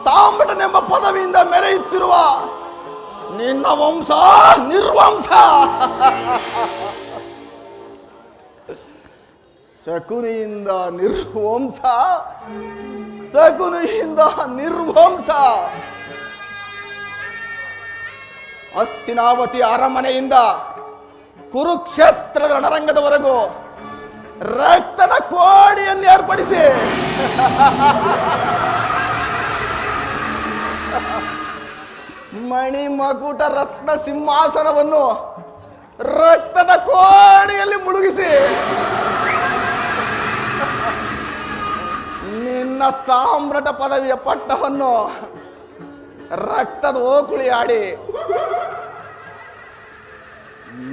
ಸಾಂಬಟನೆಂಬ ಪದವಿಯಿಂದ ಮೆರೆಯುತ್ತಿರುವ ನಿನ್ನ ವಂಶ ನಿರ್ವಂಶ. ಶಕುನಿಯಿಂದ ನಿರ್ವಂಶ, ಶಕುನಿಯಿಂದ ನಿರ್ವಂಶ. ಹಸ್ತಿನಾವತಿ ಅರಮನೆಯಿಂದ ಕುರುಕ್ಷೇತ್ರದ ರಣರಂಗದವರೆಗೂ ರಕ್ತದ ಕೋಡಿಯನ್ನು ಏರ್ಪಡಿಸಿ ಮಣಿ ಮಕುಟ ರತ್ನ ಸಿಂಹಾಸನವನ್ನು ರಕ್ತದ ಕೋಡಿಯಲ್ಲಿ ಮುಳುಗಿಸಿ ನಿನ್ನ ಸಾಮ್ರಾಟ ಪದವಿಯ ಪಟ್ಟವನ್ನು ರಕ್ತದ ಓಕುಳಿ ಆಡಿ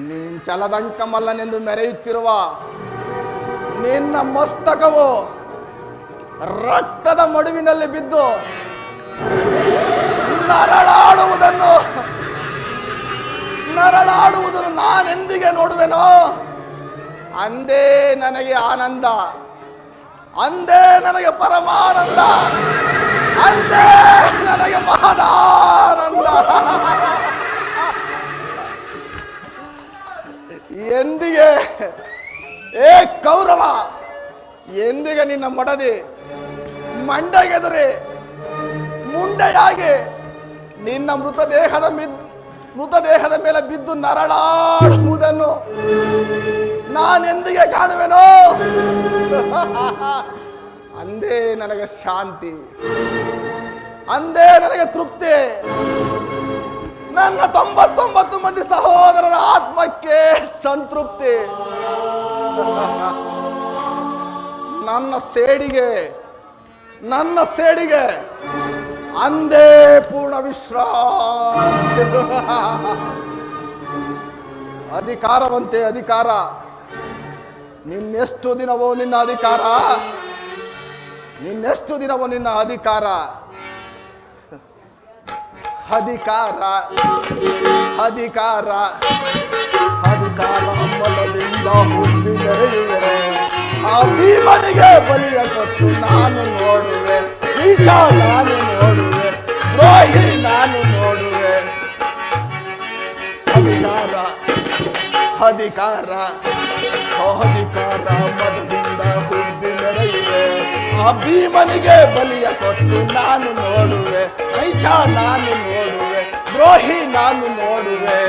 ನೀನ್ ಚಲದಂಕಮಲ್ಲನೆಂದು ಮೆರೆಯುತ್ತಿರುವ ನಿನ್ನ ಮಸ್ತಕವು ರಕ್ತದ ಮಡುವಿನಲ್ಲಿ ಬಿದ್ದು ನರಳಾಡುವುದನ್ನು ನಾನೆಂದಿಗೆ ನೋಡುವೆನೋ ಅಂದೇ ನನಗೆ ಆನಂದ. ಅಂದೇ ನನಗೆ ಪರಮಾನಂದ, ಅಂದೇ ನನಗೆ ಮಹದಾನಂದ. ಎಂದಿಗೆ ಏ ಕೌರವ, ಎಂದಿಗೆ ನಿನ್ನ ಮಡದಿ ಮಂಡೆಗೆದುರಿ ಮುಂಡೆಯಾಗಿ ನಿನ್ನ ಮೃತದೇಹದ ಮೇಲೆ ಬಿದ್ದು ನರಳಾಡುವುದನ್ನು ನಾನೆಂದಿಗೆ ಕಾಣುವೆನೋ? ಅಂದೇ ನನಗೆ ಶಾಂತಿ, ಅಂದೇ ನನಗೆ ತೃಪ್ತಿ. ನನ್ನ 99 ಮಂದಿ ಸಹೋದರರ ಆತ್ಮಕ್ಕೆ ಸಂತೃಪ್ತಿ. ನನ್ನ ಸೇಡಿಗೆ ಅಂದೇ ಪೂರ್ಣ ವಿಶ್ರಾಂತಿ. ಅಧಿಕಾರವಂತೆ ಅಧಿಕಾರ, ನಿನ್ನೆಷ್ಟು ದಿನವೋ ನಿನ್ನ ಅಧಿಕಾರ, ನಿನ್ನೆಷ್ಟು ದಿನವೋ ನಿನ್ನ ಅಧಿಕಾರ. ಅಧಿಕಾರ ಅಧಿಕಾರ ಅಧಿಕಾರ ಬಲದಿಂದ ಹುಟ್ಟಿ ಬೆಳೆಯುವೆ. ಆ ಭೀಮನಿಗೆ ಬಲಿಯ ಕೊಟ್ಟು ನಾನು ನೋಡುವೆ, ನೀಚ ನಾನು ನೋಡುವೆ, ದ್ರೋಹಿ ನಾನು ನೋಡುವೆ. ಅಧಿಕಾರ ಅಧಿಕಾರ ಅಧಿಕಾರ ಮದದಿಂದ ಹುಟ್ಟಿ ಬೆಳೆಯುವೆ. ಆ ಭೀಮನಿಗೆ ಬಲಿಯ ಕೊಟ್ಟು ನಾನು ನೋಡುವೆ, ನೀಚ ನಾನು ನೋಡುವೆ, ದ್ರೋಹಿ ನಾನು ನೋಡುವೆ.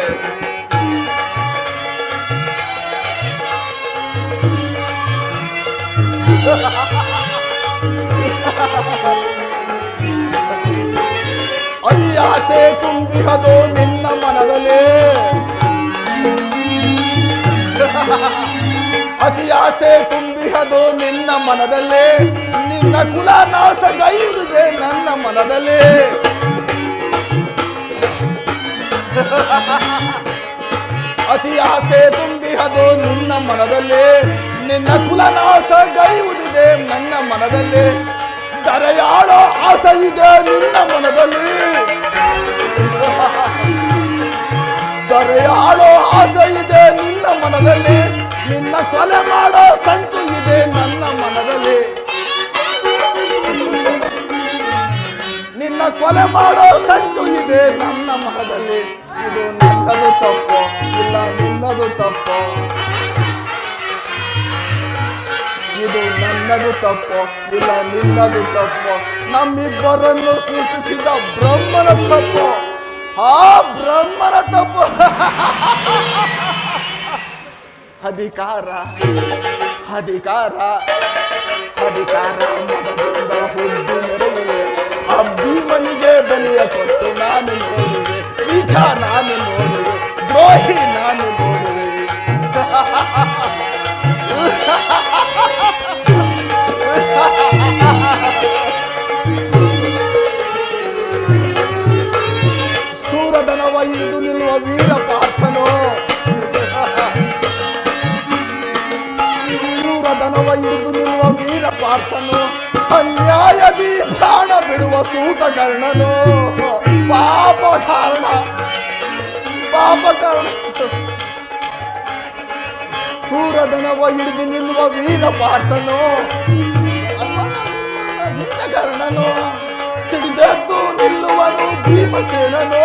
ಅತಿ ಆಸೆ ತುಂಬಿಹದು ನಿನ್ನ ಮನದಲ್ಲಿ, ಅತಿ ಆಸೆ ತುಂಬಿಹದು ನಿನ್ನ ಮನದಲ್ಲಿ, ನಿನ್ನ ಕುಲ ನಾಶಗೈಯುವುದಿದೆ ನನ್ನ ಮನದಲ್ಲಿ. ಅತಿ ಆಸೆ ತುಂಬಿಹದು ನಿನ್ನ ಮನದಲ್ಲಿ, ನಿನ್ನ ಕುಲನಾಶಗೈಯುವುದಿದೆ ನನ್ನ ಮನದಲ್ಲಿ. ದರೆಯಾಳೋ ಆಸೆ ಇದೆ ನಿನ್ನ ಮನದಲ್ಲಿ, ದರೆಯಾಳೋ ಆಸೆ ಇದೆ ನಿನ್ನ ಮನದಲ್ಲಿ. ನಿನ್ನ ಕೊಲೆ ಮಾಡೋ ಸಂಚು ಇದೆ ನನ್ನ ಮನದಲ್ಲಿ, ನಿನ್ನ ಕೊಲೆ ಮಾಡೋ ಸಂಚು ಇದೆ ನನ್ನ ಮನದಲ್ಲಿ. ಇದು ನನ್ನದು ತಪ್ಪು, ಇಲ್ಲ ನಿನ್ನದು ತಪ್ಪು. ಇದು ನನ್ನದು ತಪ್ಪು, ಇಲ್ಲ ನಿನ್ನದು ತಪ್ಪು. ನಮ್ಮಿಬ್ಬರನ್ನು ಸೃಷ್ಟಿಸಿದ ಬ್ರಹ್ಮನ ತಪ್ಪು, ಆ ಬ್ರಹ್ಮನ ತಪ್ಪು. ಅಧಿಕಾರ ಅಧಿಕಾರ ಅಧಿಕಾರ ಮದದಿಂದ ಹುದ್ದು ಮೆರೆಯುವೆ. ಆ ಭೀಮನಿಗೆ ಬಲಿಯ ಕೊಟ್ಟು ನಾನು ನೋಡುವೆ, ನೀಚ ನಾನು ನೋಡುವೆ, ದ್ರೋಹಿ ನಾನು ನೋಡುವೆ. ಸೂರದನವ ಇಳಿದು ನಿಲ್ಲುವ ವೀರ ಪಾರ್ಥನೋ, ಸೂರದನವ ಇಳಿದು ನಿಲ್ಲುವ ವೀರ ಪಾರ್ಥನು, ಅನ್ಯಾಯದಿ ಪ್ರಾಣ ಬಿಡುವ ಸೂತಕರ್ಣನು. ಪಾಪ ಕಾರಣ ಸೂರದನವ ಹಿಡಿದು ನಿಲ್ಲುವ ವೀರ ಪಾರ್ಥನು, ಕರ್ಣನು. ಸಿಡಿದೆದ್ದು ನಿಲ್ಲುವನು ಭೀಮಸೇನನು,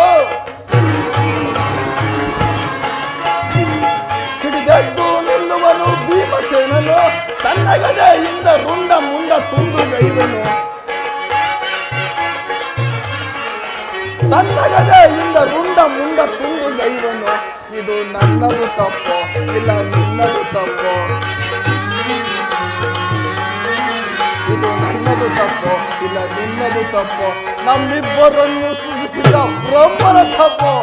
ಸಿಡಿದೆದ್ದು ನಿಲ್ಲುವನು ಭೀಮಸೇನನು. ತನ್ನ ಗದೆಯಿಂದ ರುಂಡ ಮುಂಡ ತುಂಡು ಗೈದನು, ತನ್ನ ಗದೆಯಿಂದ ರುಂಡ ಮುಂಡ ತುಂಡು ಗೈದನು. ಇದು ನನ್ನದು ತಪ್ಪು, ಇಲ್ಲ ನಿನ್ನದು ತಪ್ಪು. ಇದು ನನ್ನದು ತಪ್ಪು, ಇಲ್ಲ ನಿನ್ನದು ತಪ್ಪು. ನಮ್ಮಿಬ್ಬರನ್ನು ಸೃಜಿಸಿದ ಬ್ರಹ್ಮನ ತಪ್ಪು,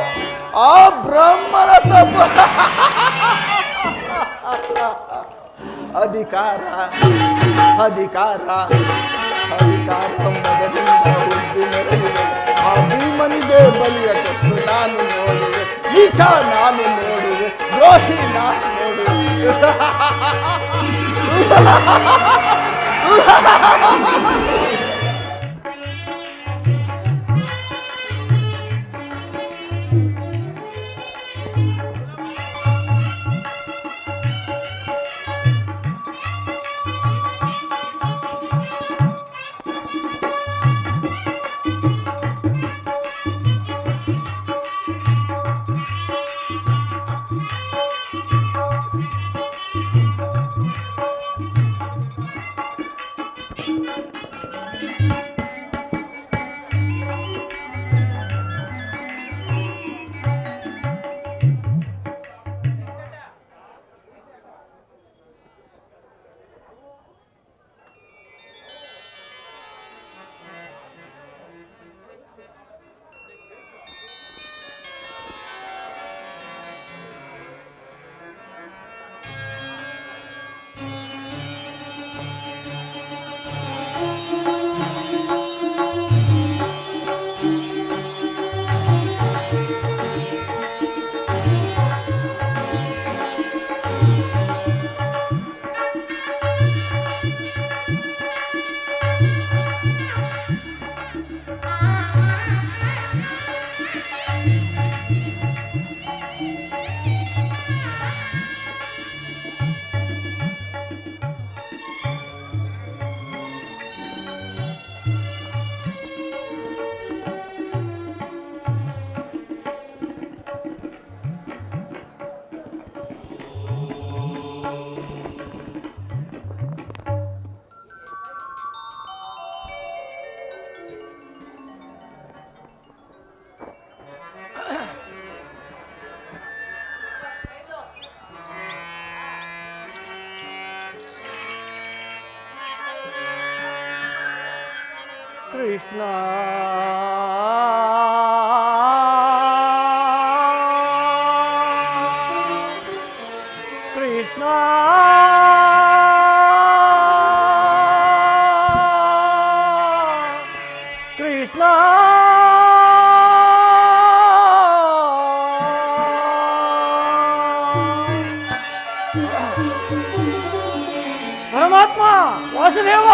ಆ ಬ್ರಹ್ಮನ ತಪ್ಪು. ಅಧಿಕಾರ ಅಧಿಕಾರ ಅಧಿಕಾರ ಮದದಿಂದ ಹುಟ್ಟಿ ಮೆರೆಯುವೆ. ಆ ಭೀಮನಿಗೆ ಬಲಿಯ ಕೊಟ್ಟು ನಾನು ನೋಡುವೆ, ನೀಚ ನಾನು ನೋಡುವೆ, ದ್ರೋಹಿ ನಾನು ನೋಡುವೆ. ಕೃಷ್ಣ ಕೃಷ್ಣ ಕೃಷ್ಣ ಪರಮಾತ್ಮ ವಾಸುದೇವ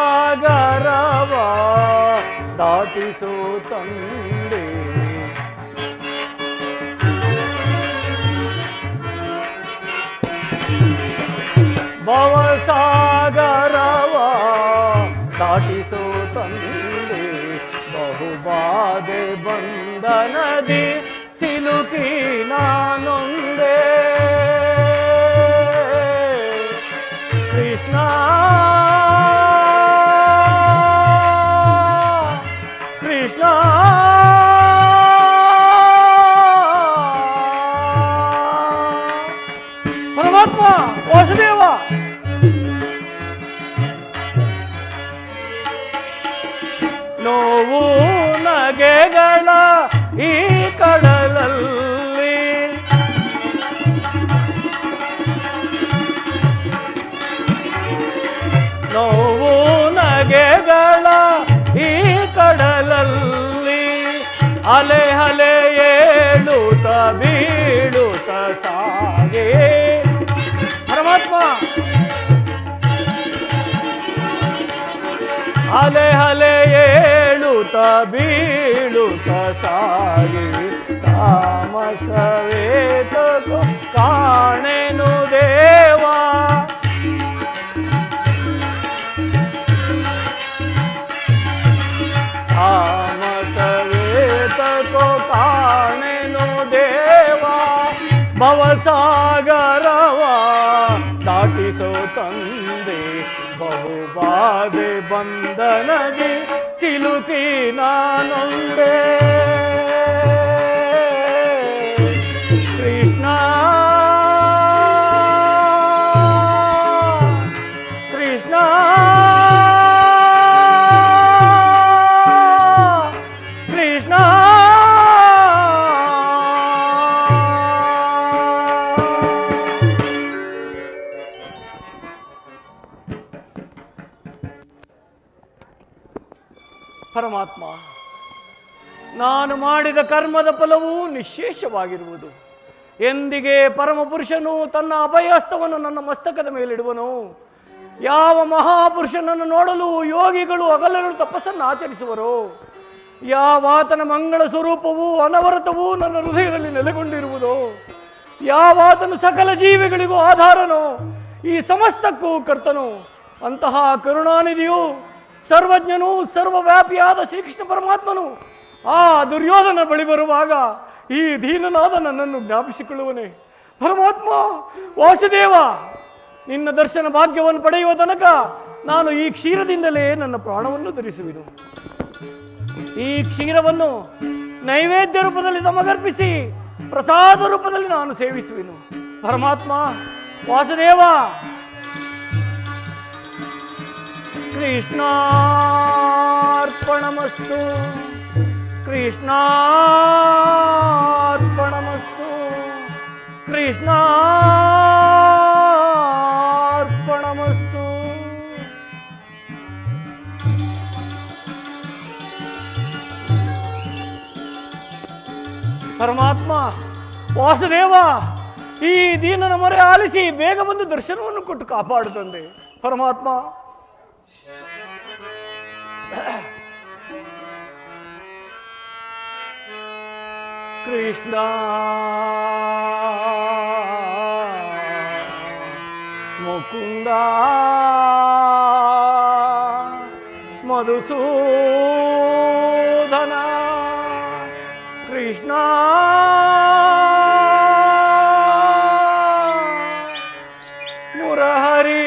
ಭವಸಾಗರವ ದಾಟಿಸೋ ತಂದೆ ಭವಸಾಗರವ ದಾಟಿಸೋ ತಂದೆ ಬಹುಬಾಧೆ ಬಂಧನದಿ ಸಿಲುಕಿ ನಾನೊಂದೇ ಕೃಷ್ಣ ಕೃಷ್ಣ ಪರಮಾತ್ಮ ವಾಸುದೇವ ನೋವು ನಗೆಗಳ ಈ ಕಡಲಲ್ಲಿ ನೋವು ನಗೆಗಳ ಈ ಕಡಲಲ್ಲಿ ಅಲೆ ಅಲೆ ಏಳುತ್ತ ಬೀಳುತ್ತ ಸಾಗೆ ಪರಮಾತ್ಮ ಅಲೆ ಅಲೆ ಏಳುತ್ತ ಬೀಳುತ್ತ ಸಾಗಿ ತಾಮಸವೇತಕೋ ಕಾಣೆನು ದೇವ ತಾಮಸವೇತಕೋ ಕಾಣೆನು ದೇವ ಭವಸಾಗರವ ದಾಟಿಸೋ ತಂದೆ ಬಹುಬಾಧೆ ಬಂಧನದಿ ಸಿಲುಕಿ ನಾನೊಂದೇ ಕೃಷ್ಣ ಕೃಷ್ಣ ಕೃಷ್ಣ ಪರಮಾತ್ಮ ನಾನು ಮಾಡಿದ ಕರ್ಮದ ಫಲವು ನಿಶ್ಶೇಷವಾಗಿರುವುದು. ಎಂದಿಗೆ ಪರಮಪುರುಷನು ತನ್ನ ಅಭಯಹಸ್ತವನ್ನು ನನ್ನ ಮಸ್ತಕದ ಮೇಲಿಡುವನು? ಯಾವ ಮಹಾಪುರುಷನನ್ನು ನೋಡಲು ಯೋಗಿಗಳು ಹಗಲನ್ನು ತಪಸ್ಸನ್ನು ಆಚರಿಸುವರು? ಯಾವಾತನ ಮಂಗಳ ಸ್ವರೂಪವು ಅನವರತವೂ ನನ್ನ ಹೃದಯದಲ್ಲಿ ನೆಲೆಗೊಂಡಿರುವುದು? ಯಾವಾತನು ಸಕಲ ಜೀವಿಗಳಿಗೂ ಆಧಾರನು, ಈ ಸಮಸ್ತಕ್ಕೂ ಕರ್ತನು, ಅಂತಹ ಕರುಣಾನಿಧಿಯು ಸರ್ವಜ್ಞನು ಸರ್ವವ್ಯಾಪಿಯಾದ ಶ್ರೀಕೃಷ್ಣ ಪರಮಾತ್ಮನು ಆ ದುರ್ಯೋಧನ ಬಳಿ ಬರುವಾಗ ಈ ದೀನನಾದ ನನ್ನನ್ನು ಜ್ಞಾಪಿಸಿಕೊಳ್ಳುವನೇ. ಪರಮಾತ್ಮ ವಾಸುದೇವ, ನಿನ್ನ ದರ್ಶನ ಭಾಗ್ಯವನ್ನು ಪಡೆಯುವ ತನಕ ನಾನು ಈ ಕ್ಷೀರದಿಂದಲೇ ನನ್ನ ಪ್ರಾಣವನ್ನು ಧರಿಸುವೆನು. ಈ ಕ್ಷೀರವನ್ನು ನೈವೇದ್ಯ ರೂಪದಲ್ಲಿ ತಮಗರ್ಪಿಸಿ ಪ್ರಸಾದ ರೂಪದಲ್ಲಿ ನಾನು ಸೇವಿಸುವೆನು. ಪರಮಾತ್ಮ ವಾಸುದೇವ, ಕೃಷ್ಣಾರ್ಪಣಮಸ್ತು ಕೃಷ್ಣಾರ್ಪಣಮಸ್ತು ಕೃಷ್ಣಾರ್ಪಣಮಸ್ತು. ಪರಮಾತ್ಮ ವಾಸುದೇವ, ಈ ದೀನನ ಮೊರೆ ಆಲಿಸಿ ಬೇಗ ಬಂದು ದರ್ಶನವನ್ನು ಕೊಟ್ಟು ಕಾಪಾಡು ತಂದೆ. ಪರಮಾತ್ಮ ಕೃಷ್ಣ ಮುಕುಂದ ಮಧುಸೂದನ ಕೃಷ್ಣ ಮುರಹರಿ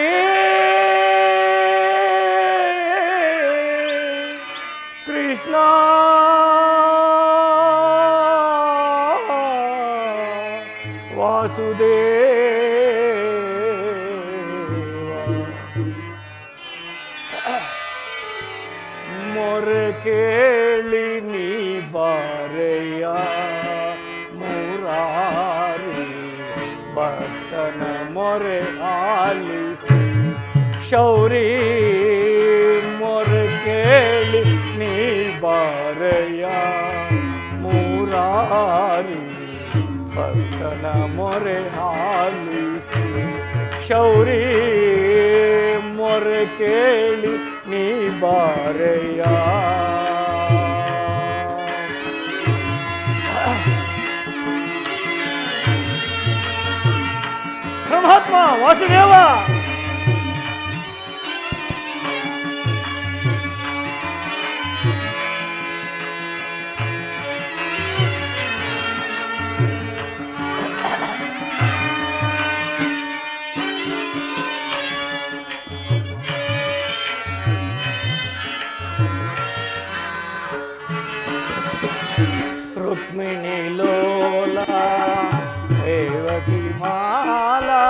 ಕೃಷ್ಣ ಮೊರೆ ಕೇಳಿ ನೀ ಬಾರೆಯ ಮುರಾರಿ ಭಕ್ತನ ಮೊರೆ ಆಲಿಸಿ ಶೌರಿ ಮೊರೆ ಕೇಳಿ ನೀ ಬಾರೆಯ ಮುರಾರಿ ಭಕ್ತನ ಮೊರೆ ಆಲಿಸಿ ಶೌರಿ ಮೊರೆ ಕೇಳಿ ನೀ ಬಾರೆಯ ಪರಮಾತ್ಮ ವಾಸುದೇವ ರುಕ್ಮಿಣಿ ಲೋಲ ದೇವಕಿ ಮಾಲಾ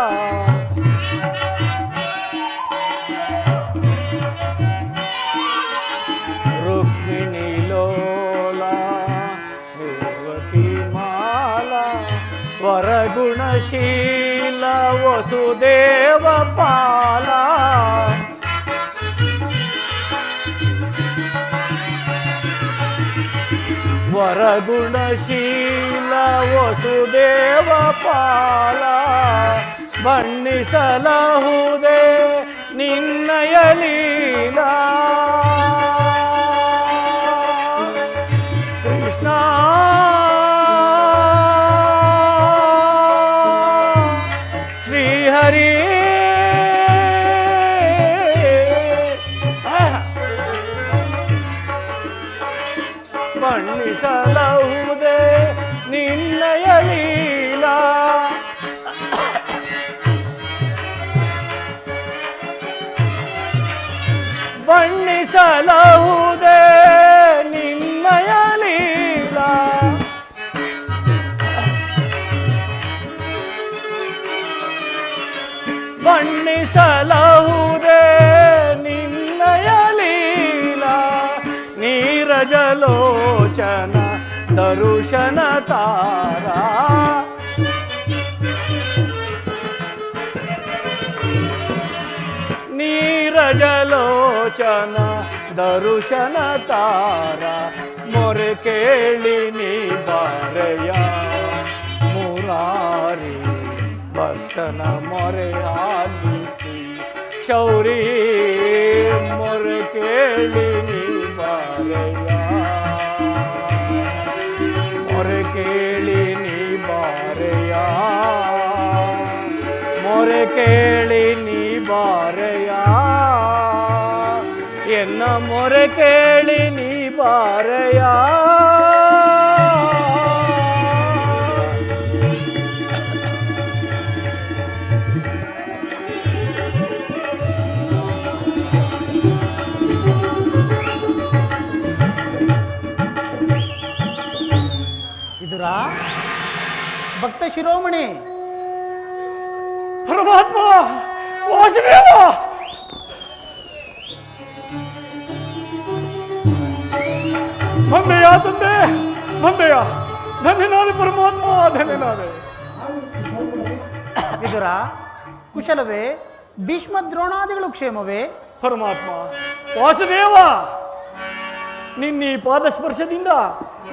ರುಕ್ಮಿಣಿ ಲೋಲ ದೇವಕಿ ಮಾಲಾ ವರಗುಣಶೀಲ ವಸುದೇವ ಪಾಲ ವರಗುಣಶೀಲ ವಸುದೇವ ಪಾಲ ಬಣ್ಣಿಸಲಹುದೇ ನಿನ್ನಯ ಲೀಲಾ ಕೃಷ್ಣ ಶ್ರೀಹರಿ ಬಣ್ಣಿಸಲಹುದೇ ನಿನ್ನಯ ಲೀಲಾ ಬಣ್ಣಿಸಲಹುದೇ ನಿನ್ನಯ ಲೀಲಾ ಬಣ್ಣಿಸಲಹುದೇ ನಿನ್ನಯ ಲೀಲಾ ನೀರಜಲೋಚನ ದರುಶನ ತಾರಾ ನೀರಜಲೋಚನ ದರುಶನ ತಾರಾ ಮೊರೆ ಕೇಳಿ ನೀ ಬಾರೆಯ ಮುರಾರಿ ಭಕ್ತನ ಮೊರೆ ಆಲಿಸಿ ಶೌರಿ ಮೊರೆ ಕೇಳಿ ನೀ ಬಾರೆಯ ಮೊರೆ ಕೇಳಿ ನೀ ಬಾರೆಯ ಮೊರೆ ಕೇಳಿ ನೀ ಬಾರೆಯ ಎನ್ನ ಮೊರೆ ಕೇಳಿ ನೀ ಬಾರೆಯ ವಿದುರ ಭಕ್ತ ಶಿರೋಮಣಿ ಪರಮಾತ್ಮ ವಾಸುದೇವ ಬಂದೆಯ ತಂದೆ ಬಂದೆಯ ಧನ್ಯನಾದೆ ಪರಮಾತ್ಮ ಧನ್ಯನಾದೆ ವಿದುರ ಕುಶಲವೇ ಭೀಷ್ಮ ದ್ರೋಣಾದಿಗಳು ಕ್ಷೇಮವೇ ಪರಮಾತ್ಮ ವಾಸುದೇವ ನಿನ್ನ ಈ ಪಾದ ಸ್ಪರ್ಶದಿಂದ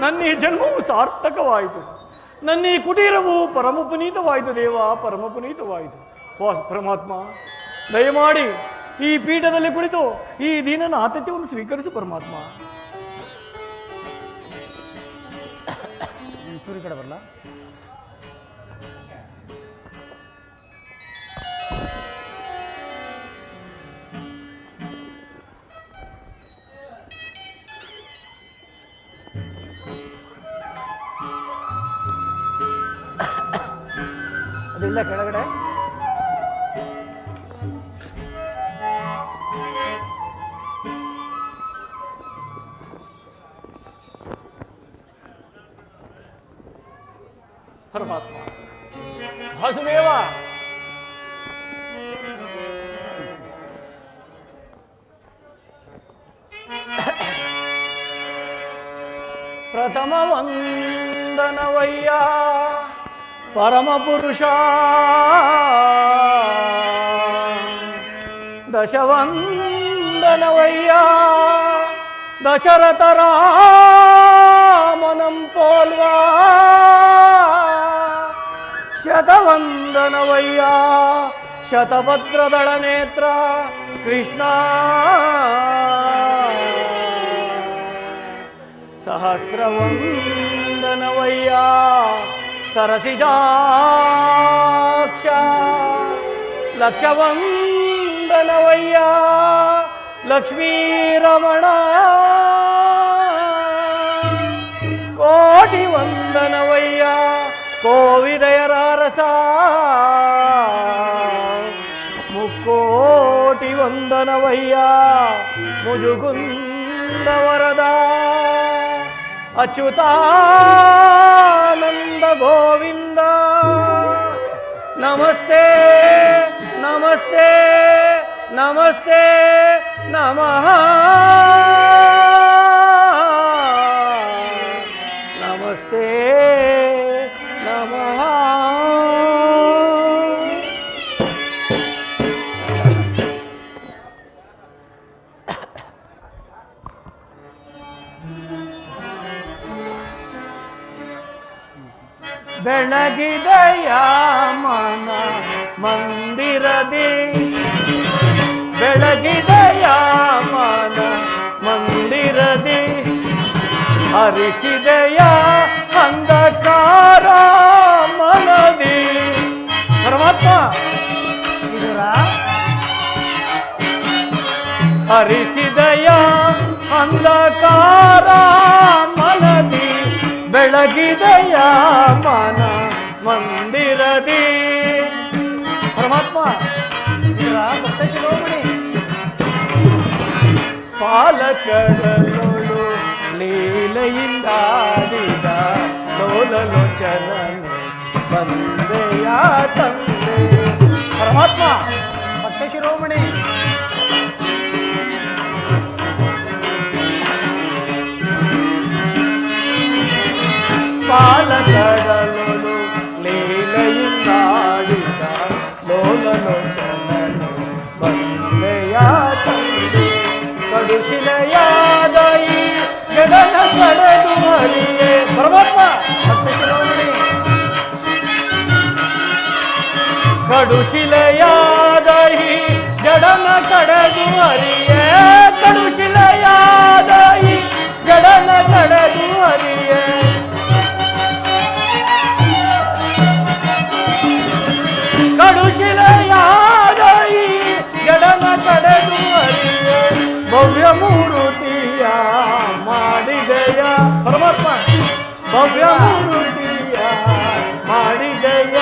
ನನ್ನ ಈ ಜನ್ಮವು ಸಾರ್ಥಕವಾಯಿತು ನನ್ನ ಈ ಕುಟೀರವು ಪರಮ ಪುನೀತವಾಯಿತು ದೇವ ಪರಮ ಪುನೀತವಾಯಿತು ಪರಮಾತ್ಮ ದಯಮಾಡಿ ಈ ಪೀಠದಲ್ಲಿ ಕುಳಿತು ಈ ದೀನನ ಆತಿಥ್ಯವನ್ನು ಸ್ವೀಕರಿಸು ಪರಮಾತ್ಮ ಚೂರಿ ಕಡೆ ಬರಲ್ಲ ಅದಿಲ್ಲ ಕೆಳಗಡೆ ಪರಮಾತ್ಮ ವಾಸುದೇವ, ಪ್ರಥಮ ವಂದನವಯ್ಯ ಪರಮ ಪುರುಷ, ದಶವಂದನವಯ್ಯ ದಶರಥ ರಾಮನಂ ಪೋಲ್ವಾ, ಶತವಂದನವಯ್ಯ ಶತಭದ್ರದಳ ನೇತ್ರ ಕೃಷ್ಣ, ಸಹಸ್ರವಂದನವಯ್ಯ ಸರಸಿಜಾಕ್ಷ, ಲಕ್ಷವಂದನವಯ್ಯ ಲಕ್ಷ್ಮೀರಮಣ, ಕೋಟಿ ವಂದನವಯ್ಯ ಕೋವಿದಯರ ರಸ, ಮುಕ್ಕೋಟಿ ವಂದನವಯ್ಯ ಮುಜುಗುಂದ ವರದ, ಅಚ್ಯುತಾನಂದ ಗೋವಿಂದ, ನಮಸ್ತೆ ನಮಸ್ತೆ ನಮಸ್ತೆ ನಮಃ, ನಮಸ್ತೆ ನಮಃ. ಬೆಳಗಿದೆಯ ಮನ ಮಂದಿರದಿ, ಬೆಳಗಿದೆಯ ಮನ ಮಂದಿರದಿ, ಹರಿಸಿದೆಯ ಅಂಧಕಾರ ಮನದಿ. ಪರಮಾತ್ಮ ವಿದುರ, ಹರಿಸಿದೆಯ ಅಂಧಕಾರ ಮನದಿ, ಬೆಳಗಿದೆಯ ಮನ ಮಂದಿರದಿ. ಪರಮಾತ್ಮ ವಿದುರ ಭಕ್ತ ಶಿರೋಮಣಿ, ಪಾಲಕರಲ್ಲೊಳು ಲೀಲೆಯಿಂದಾಡಿದ ಲೋಲಲೋಚನನೆ ಬಂದೆಯ ತಂದೆ. ಪರಮಾತ್ಮ ಭಕ್ತ ಶಿರೋಮಣಿ, ಪಾಲಕರಲ್ಲೊಳು ಲೀಲೆಯಿಂದಾಡಿದ ಲೋಲಲೋಚನನೆ ಬಂದೆಯ ತಂದೆ. ಕಡುಶಿಲೆಯಾದ ಈ ಜಗನ ಕಳೆದು ಹರಿಯೇ. ಪರಮಾತ್ಮ ಭಕ್ತ ಶಿರೋಮಣಿ, ಕಡುಶಿಲೆಯಾದ ಈ ಜಡನ ಕಡೆದು ಹರಿಯೇ, ಕಡುಶಿಲೆಯಾದ ಈ ಜಡನ ಕಡೆದು ಹರಿಯೇ. ಕಡುಶಿಲೆಯಾದ ಈ ಜಡನ ಕಡೆದು ಹರಿಯೇ, ಭವ್ಯ ಮೂರುತಿಯ ಮಾಡಿದೆಯ. ಪರಮಾತ್ಮ ಭವ್ಯ ಮೂರುತಿಯ ಮಾಡಿದೆಯ,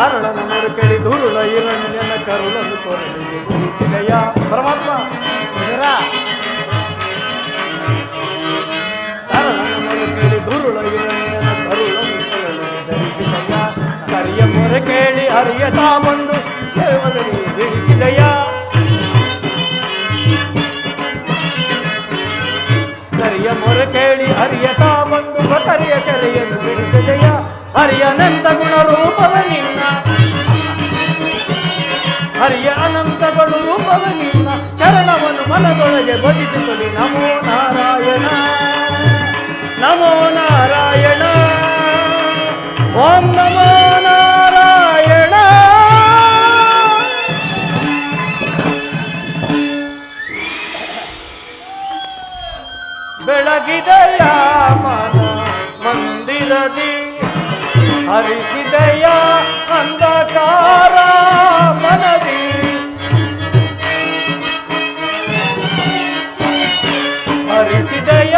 ಅರಳನ ಮರುಕಳಿ ಧುರುಳ ಇರಣ್ಯನ ಕರುಳನ್ನು ಕೊರಳಿಗೆ ಧರಿಸಿದೆಯ. ಪರಮಾತ್ಮ ವಿದುರ ಅರಳನ ಮರುಕಳಿ ಧುರುಳ ಇರಣ್ಯನ ಕರುಳನ್ನು ಕೊರಳಿಗೆ ಧರಿಸಿದೆಯ. ಕರಿಯ ಮೊರೆ ಕೇಳಿ ಹರಿಯತಾ ಬಂದು ದೇವರಿಗೆ ಬಿಡಿಸಿದೆಯ. ಕರಿಯ ಮೊರೆ ಕೇಳಿ ಹರಿಯತಾ ಬಂದು ಭಕರಿಯ ಸೆರೆಯನ್ನು ಬಿಡಿಸಿದೆಯ. ಹರಿಯ ಅನಂತ ಗುಣ ರೂಪವ ನಿನ್ನ, ಹರಿಯ ಅನಂತಗಳು ರೂಪವ ನಿನ್ನ, ಚರಣವನ್ನು ಮನದೊಳಗೆ ಭಜಿಸುತ್ತದೆ. ನಮೋ ನಾರಾಯಣ ನಮೋ ನಾರಾಯಣ, ಓಂ ನಮೋ ನಾರಾಯಣ. ಬೆಳಗಿದೆಯ ಮನ ಮಂದಿರದಿ, ಹರಿಸಿದೆಯ ಅಂಧಕಾರ ಮನದಿ. ಹರಿಸಿದೆಯ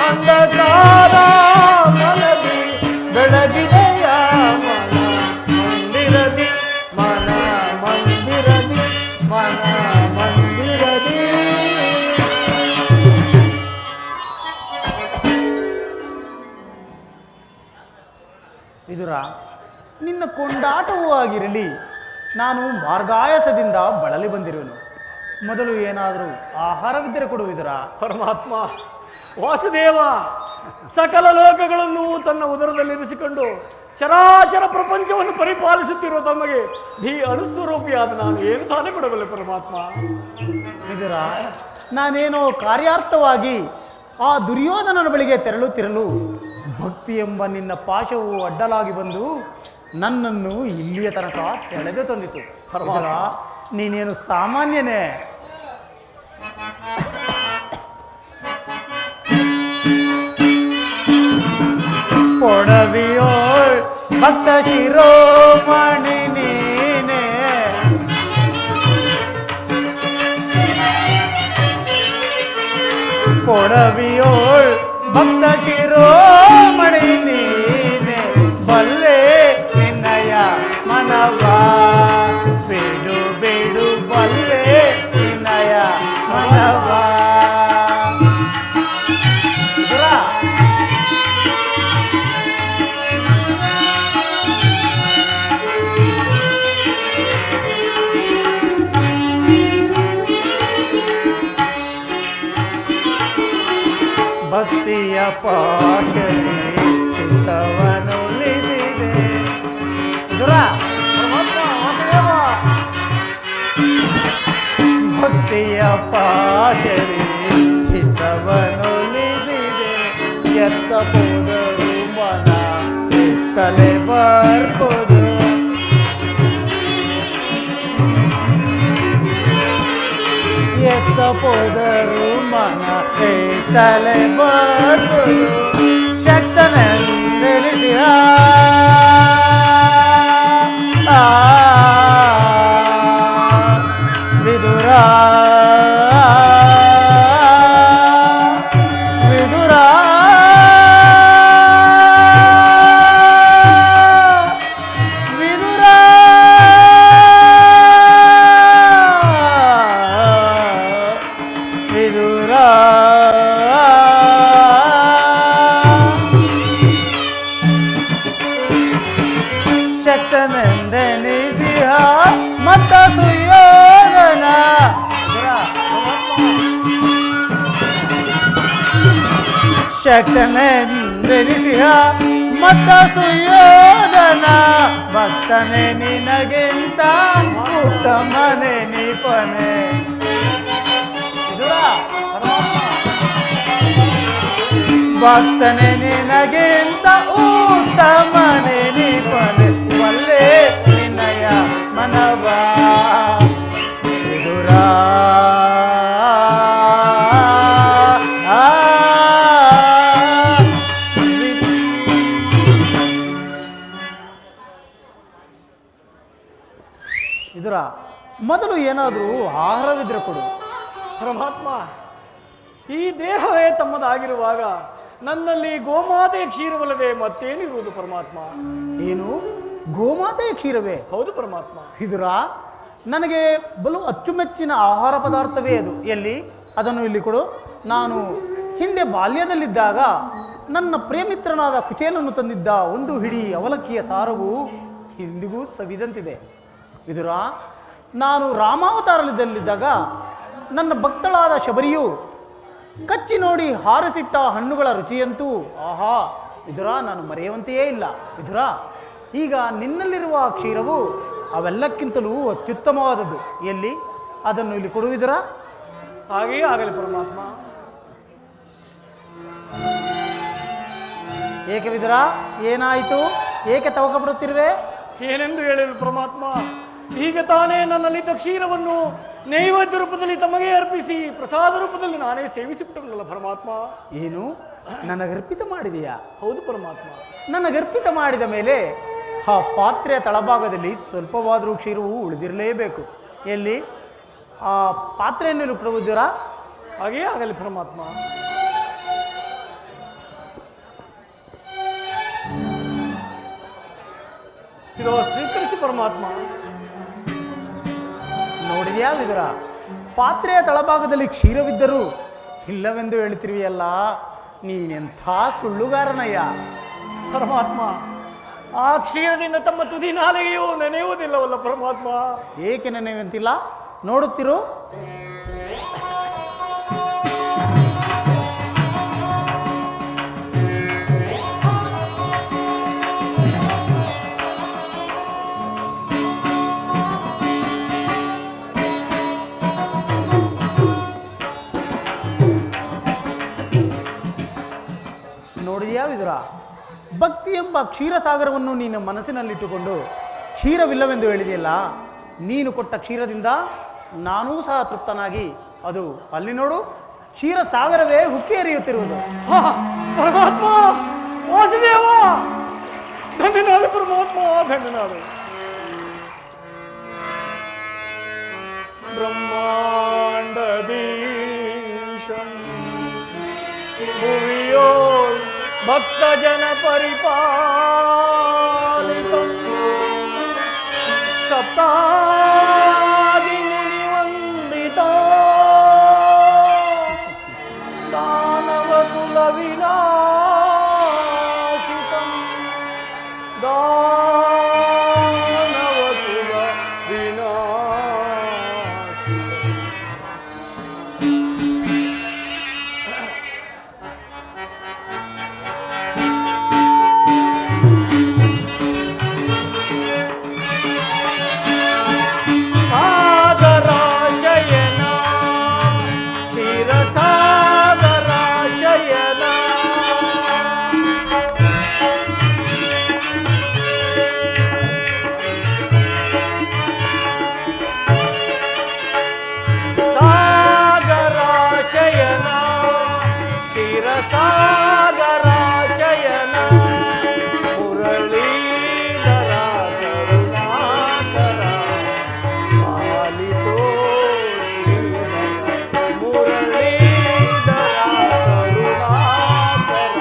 ಅಂಧಕಾರ ಮನದಿ, ಬೆಳಗಿದೆಯ ಮನ ಮಂದಿರದಿ, ಮನ ಮಂದಿರದಿ, ಮನ ಮಂದಿರದಿ. ವಿದುರ ನಿನ್ನ ಕೊಂಡಾಟವೂ ಆಗಿರಲಿ. ನಾನು ಮಾರ್ಗಾಯಾಸದಿಂದ ಬಳಲಿ ಬಂದಿರುವೆನು. ಮೊದಲು ಏನಾದರೂ ಆಹಾರವಿದ್ದರೆ ಕೊಡುವಿದರಾ? ಪರಮಾತ್ಮ ವಾಸುದೇವ ಸಕಲ ಲೋಕಗಳನ್ನು ತನ್ನ ಉದರದಲ್ಲಿರಿಸಿಕೊಂಡು ಚರಾಚರ ಪ್ರಪಂಚವನ್ನು ಪರಿಪಾಲಿಸುತ್ತಿರುವ ತಮಗೆ ಅನುಸ್ವರೂಪಿಯಾದ ನಾನು ಏನು ತಾನೇ ಕೊಡಬಲ್ಲೆ ಪರಮಾತ್ಮ? ವಿದುರ, ನಾನೇನೋ ಕಾರ್ಯಾರ್ಥವಾಗಿ ಆ ದುರ್ಯೋಧನನ ಬಳಿಗೆ ತೆರಳುತ್ತಿರಲು ಭಕ್ತಿ ಎಂಬ ನಿನ್ನ ಪಾಶವು ಅಡ್ಡಲಾಗಿ ಬಂದು ನನ್ನನ್ನು ಇಲ್ಲಿಯ ತನಕ ಸೆಳೆದು ತಂದಿತು. ವಿದುರ, ನೀನೇನು ಸಾಮಾನ್ಯನೇ? ಪೊಡವಿಯೋಳ್ ಭಕ್ತ ಶಿರೋಮಣಿ ನೀನೆ, ಪೊಡವಿಯೋಳ್ ಭಕ್ತ ಶಿರೋಮಣಿ ನೀನೆ, ಬಲ್ಲೆ ನಿನ್ನಯ ಮನವ ಬಿಡು ಬಿಡು ಬಲ್ಲೆ ನಿನ್ನಯ ಮನವ. ಭಕ್ತಿಯ ಪಾಶನೆ ಚಿತ್ತವನೊಲಿಸಿದೆ. ಭಕ್ತಿಯ ಪಾಶನೆ ಚಿತ್ತವನೊಲಿಸಿದೆ. ಎತ್ತ ಹೋದರು ಮನ ಎತ್ತಲೆ ಬರ್ಬೋದು. ಎತ್ತ ಹೋದರು ಮನ ತಲೆ ಬರ್ಬೋದು. ಶಕ್ತನೆಂದೆನಿಸಿ ವಿದುರ ವಿದುರ ವಿದುರ ವಿದುರ ಶಕ್ತನೆಂದೆನಿಸಿಹ ಮತ್ತ ಸುಯೋಧನ. ಶಕ್ತನೆಂದೆನಿಸಿಹ ಮತ್ತ ಸುಯೋಧನ, ಭಕ್ತನೆ ನಿನಗಿಂತ ಉತ್ತಮನೆ ನಿಪನೆ. ಭಕ್ತನೆ ನಿನಗಿಂತ ಉತ್ತಮನೆ ನಿಪನೆ, ಬಲ್ಲೆ ನಿನ್ನಯ ಮನವ ವಿದುರ. ವಿದುರ, ಮೊದಲು ಏನಾದರೂ ಆಹಾರವಿದ್ರೆ ಕೊಡು. ಪರಮಾತ್ಮ ಈ ದೇಹವೇ ತಮ್ಮದಾಗಿರುವಾಗ ನನ್ನಲ್ಲಿ ಗೋಮಾತೆಯ ಕ್ಷೀರವಲ್ಲದೆ ಮತ್ತೇನಿರುವುದು ಪರಮಾತ್ಮ? ಏನು ಗೋಮಾತೆಯ ಕ್ಷೀರವೇ? ಹೌದು ಪರಮಾತ್ಮ. ವಿದುರ, ನನಗೆ ಬಲು ಅಚ್ಚುಮೆಚ್ಚಿನ ಆಹಾರ ಪದಾರ್ಥವೇ ಅದು. ಎಲ್ಲಿ? ಅದನ್ನು ಇಲ್ಲಿ ಕೊಡು. ನಾನು ಹಿಂದೆ ಬಾಲ್ಯದಲ್ಲಿದ್ದಾಗ ನನ್ನ ಪ್ರೇಮಿತ್ರನಾದ ಕುಚೇಲನ್ನು ತಂದಿದ್ದ ಒಂದು ಹಿಡಿ ಅವಲಕ್ಕಿಯ ಸಾರವು ಇಂದಿಗೂ ಸವಿದಂತಿದೆ. ವಿದುರ, ನಾನು ರಾಮಾವತಾರದಲ್ಲಿದ್ದಾಗ ನನ್ನ ಭಕ್ತಳಾದ ಶಬರಿಯು ಕಚ್ಚಿ ನೋಡಿ ಹಾರಿಸಿಟ್ಟ ಹಣ್ಣುಗಳ ರುಚಿಯಂತೂ ಆಹಾ ವಿದುರ, ನಾನು ಮರೆಯುವಂತೆಯೇ ಇಲ್ಲ. ವಿದುರ, ಈಗ ನಿನ್ನಲ್ಲಿರುವ ಕ್ಷೀರವು ಅವೆಲ್ಲಕ್ಕಿಂತಲೂ ಅತ್ಯುತ್ತಮವಾದದ್ದು. ಎಲ್ಲಿ? ಅದನ್ನು ಇಲ್ಲಿ ಕೊಡುವಿದುರ. ಹಾಗೆಯೇ ಆಗಲಿ ಪರಮಾತ್ಮ. ಏಕೆ ವಿದುರ, ಏನಾಯಿತು? ಏಕೆ ತವಕ ಬಿಡುತ್ತಿರುವೆ? ಏನೆಂದು ಹೇಳಲು ಪರಮಾತ್ಮ? ಈಗ ತಾನೇ ನನ್ನಲ್ಲಿದ್ದ ಕ್ಷೀರವನ್ನು ನೈವೇದ್ಯ ರೂಪದಲ್ಲಿ ತಮಗೆ ಅರ್ಪಿಸಿ ಪ್ರಸಾದ ರೂಪದಲ್ಲಿ ನಾನೇ ಸೇವಿಸಿಬಿಟ್ಟನಲ್ಲ ಪರಮಾತ್ಮ. ಏನು ನನಗರ್ಪಿತ ಮಾಡಿದೆಯಾ? ಹೌದು ಪರಮಾತ್ಮ. ನನಗರ್ಪಿತ ಮಾಡಿದ ಮೇಲೆ ಆ ಪಾತ್ರೆಯ ತಳಭಾಗದಲ್ಲಿ ಸ್ವಲ್ಪವಾದರೂ ಕ್ಷೀರವು ಉಳಿದಿರಲೇಬೇಕು. ಎಲ್ಲಿ? ಆ ಪಾತ್ರೆಯನ್ನು ಕೊಡುವುದರ? ಹಾಗೆಯೇ ಆಗಲಿ ಪರಮಾತ್ಮ. ಇದು ಸ್ವೀಕರಿಸಿ ಪರಮಾತ್ಮ. ನೋಡಿದೆಯಾ ವಿದುರ, ಪಾತ್ರೆಯ ತಳಭಾಗದಲ್ಲಿ ಕ್ಷೀರವಿದ್ದರೂ ಇಲ್ಲವೆಂದು ಹೇಳ್ತಿರುವೆಯಲ್ಲ, ನೀನೆಂಥ ಸುಳ್ಳುಗಾರನಯ್ಯ. ಪರಮಾತ್ಮ, ಆ ಕ್ಷೀರದಿಂದ ತಮ್ಮ ತುದಿ ನಾಲಿಗೆಯೂ ನೆನೆಯುವುದಿಲ್ಲವಲ್ಲ ಪರಮಾತ್ಮ. ಏಕೆ ನೆನೆಯುವಂತಿಲ್ಲ? ನೋಡುತ್ತಿರು. ನೋಡಿದ್ಯಾ ವಿದುರ, ಭಕ್ತಿ ಎಂಬ ಕ್ಷೀರಸಾಗರವನ್ನು ನೀನು ಮನಸ್ಸಿನಲ್ಲಿಟ್ಟುಕೊಂಡು ಕ್ಷೀರವಿಲ್ಲವೆಂದು ಹೇಳಿದೆಯಲ್ಲ, ನೀನು ಕೊಟ್ಟ ಕ್ಷೀರದಿಂದ ನಾನೂ ಸಹ ತೃಪ್ತನಾಗಿ ಅದು ಅಲ್ಲಿ ನೋಡು ಕ್ಷೀರಸಾಗರವೇ ಹುಕ್ಕಿ ಹರಿಯುತ್ತಿರುವುದು. ಪರಮಾತ್ಮ ವಾಸುದೇವ ಧನ್ಯನಾದ ಪರಮಾತ್ಮ, ಧನ್ಯನಾದ. ಬ್ರಹ್ಮಾಂಡದೀಶಂ ಭುವಿಯೋ ಭಕ್ತಜನ ಪರಿಪಾಲಿತಂ ಸಪ್ತಾದಿ ಮುನಿವಂದಿತ ದಾನವ ಕುಲ ವಿನಾಶಿತಂ ದಾನವ ಕುಲ ವಿನಾಶಿತಂ. ಸಾಗರಾಶಯನ ಕ್ಷೀರಸಾಗರಾಶಯನ ಸಾಗರಾಶಯನ ಕ್ಷೀರಸಾಗರಾಶಯನ ಮುರಳೀಧರ ಕರುಣಾಕರ ಪಾಲಿಸೋ ಶ್ರೀಧರ ಮುರಳೀಧರ ಕರುಣಾಕರ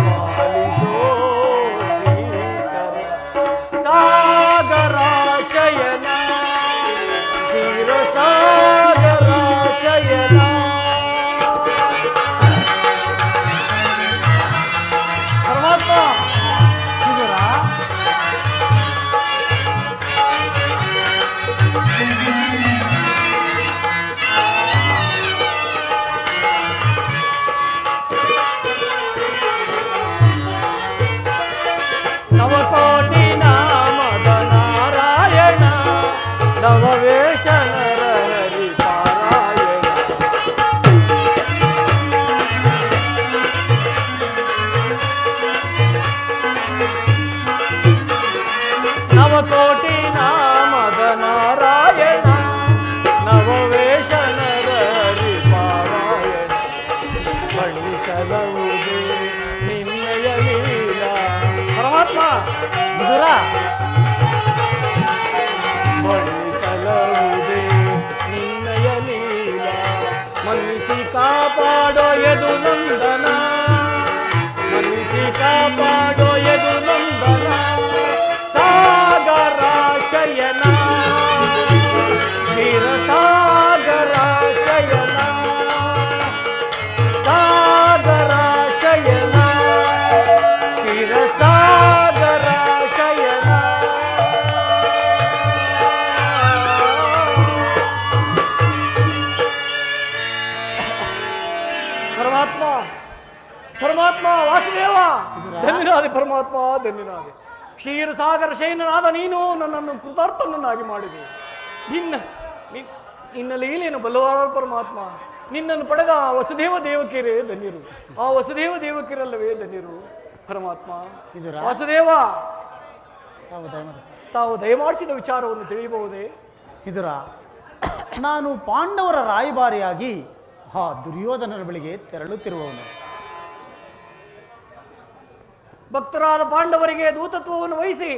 ಪಾಲಿಸೋ ಶ್ರೀಧರ ಸಾಗರಾಶಯನ ಕ್ಷೀರಸಾಗರಾಶಯನ. ಪರಮಾತ್ಮ ವಿದುರ, ನವಕೋಟಿ ನಾಮದ ನಾರಾಯಣ ನವವೇಷ ನರಹರಿ ಪಾರಾಯಣ. ನವಕೋಟಿ ನಾಮದ ನಾರಾಯಣ ನವವೇಷ ನರಹರಿ ಪಾರಾಯಣ. ಬಣ್ಣಿಸಲುವುದು ನಿನ್ನಯ ಲೀಲ. ಪರಮಾತ್ಮ ವಿದುರ, ಬಣ್ಣಿಸಲುವುದೇ ನಿನ್ನಯ ಲೀಲ. ಮನ್ನಿಸಿ ಕಾಪಾಡೋ ಯದು ನಂದನ, ಮನ್ನಿಸಿ ಕಾಪಾಡೋ ಯದು ನಂದನ. ಸಾಗರಾಶಯನ ಕ್ಷೀರಸಾಗರಾಶಯನ ಸಾಗರಾಶಯನ ಕ್ಷೀರಸಾಗರಾಶಯನ. ಪರಮಾತ್ಮ ಪರಮಾತ್ಮ ವಾಸುದೇವ ಧನ್ಯನಾದ ಪರಮಾತ್ಮ, ಧನ್ಯನಾದ. ಕ್ಷೀರಸಾಗರ ಶಯನನಾದ ನೀನು ನನ್ನನ್ನು ಕೃತಾರ್ಥನನ್ನಾಗಿ ಮಾಡಿದೆ. ನಿನ್ನ ಲೀಲೆಯನ್ನು ಬಲ್ಲವಾದ ಪರಮಾತ್ಮ. ನಿನ್ನನ್ನು ಪಡೆದ ಆ ವಸುದೇವ ದೇವಕಿಯರೇ ಧನ್ಯರು, ಆ ವಸುದೇವ ದೇವಕಿಯರಲ್ಲವೇ ಧನ್ಯರು. ಪರಮಾತ್ಮ ವಿದುರ, ವಾಸುದೇವ ತಾವು ದಯಮಾಡಿಸಿ. ತಾವು ದಯಮಾಡಿಸಿದ ವಿಚಾರವನ್ನು ತಿಳಿಯಬಹುದೇ? ವಿದುರ, ನಾನು ಪಾಂಡವರ ರಾಯಭಾರಿಯಾಗಿ ಆ ದುರ್ಯೋಧನನ ಬಳಿಗೆ ತೆರಳುತ್ತಿರುವವನು. ಭಕ್ತರಾದ ಪಾಂಡವರಿಗೆ ದೂತತ್ವವನ್ನು ವಹಿಸಿ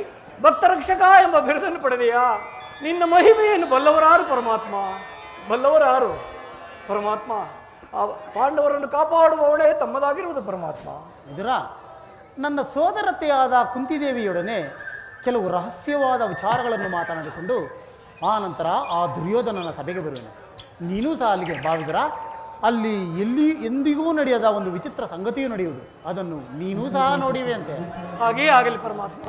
ಭಕ್ತರಕ್ಷಕ ಎಂಬ ಬಿರುದನ್ನು ಪಡೆದೆಯಾ? ನಿನ್ನ ಮಹಿಮೆಯನ್ನು ಬಲ್ಲವರಾರು ಪರಮಾತ್ಮ, ಬಲ್ಲವರಾರು ಪರಮಾತ್ಮ. ಆ ಪಾಂಡವರನ್ನು ಕಾಪಾಡುವವಳೇ ತಮ್ಮದಾಗಿರುವುದು ಪರಮಾತ್ಮ. ವಿದುರ, ನನ್ನ ಸೋದರತೆಯಾದ ಕುಂತಿದೇವಿಯೊಡನೆ ಕೆಲವು ರಹಸ್ಯವಾದ ವಿಚಾರಗಳನ್ನು ಮಾತನಾಡಿಕೊಂಡು ಆ ನಂತರ ಆ ದುರ್ಯೋಧನನ ಸಭೆಗೆ ಬರುವೆನು. ನೀನೂ ಸಹ ಅಲ್ಲಿಗೆ ಬಾ ವಿದುರ. ಅಲ್ಲಿ ಎಲ್ಲಿ ಎಂದಿಗೂ ನಡೆಯದ ಒಂದು ವಿಚಿತ್ರ ಸಂಗತಿಯು ನಡೆಯುವುದು. ಅದನ್ನು ನೀನೂ ಸಹ ನೋಡಿವೆ ಅಂತೆ. ಹಾಗೇ ಆಗಲಿ ಪರಮಾತ್ಮ.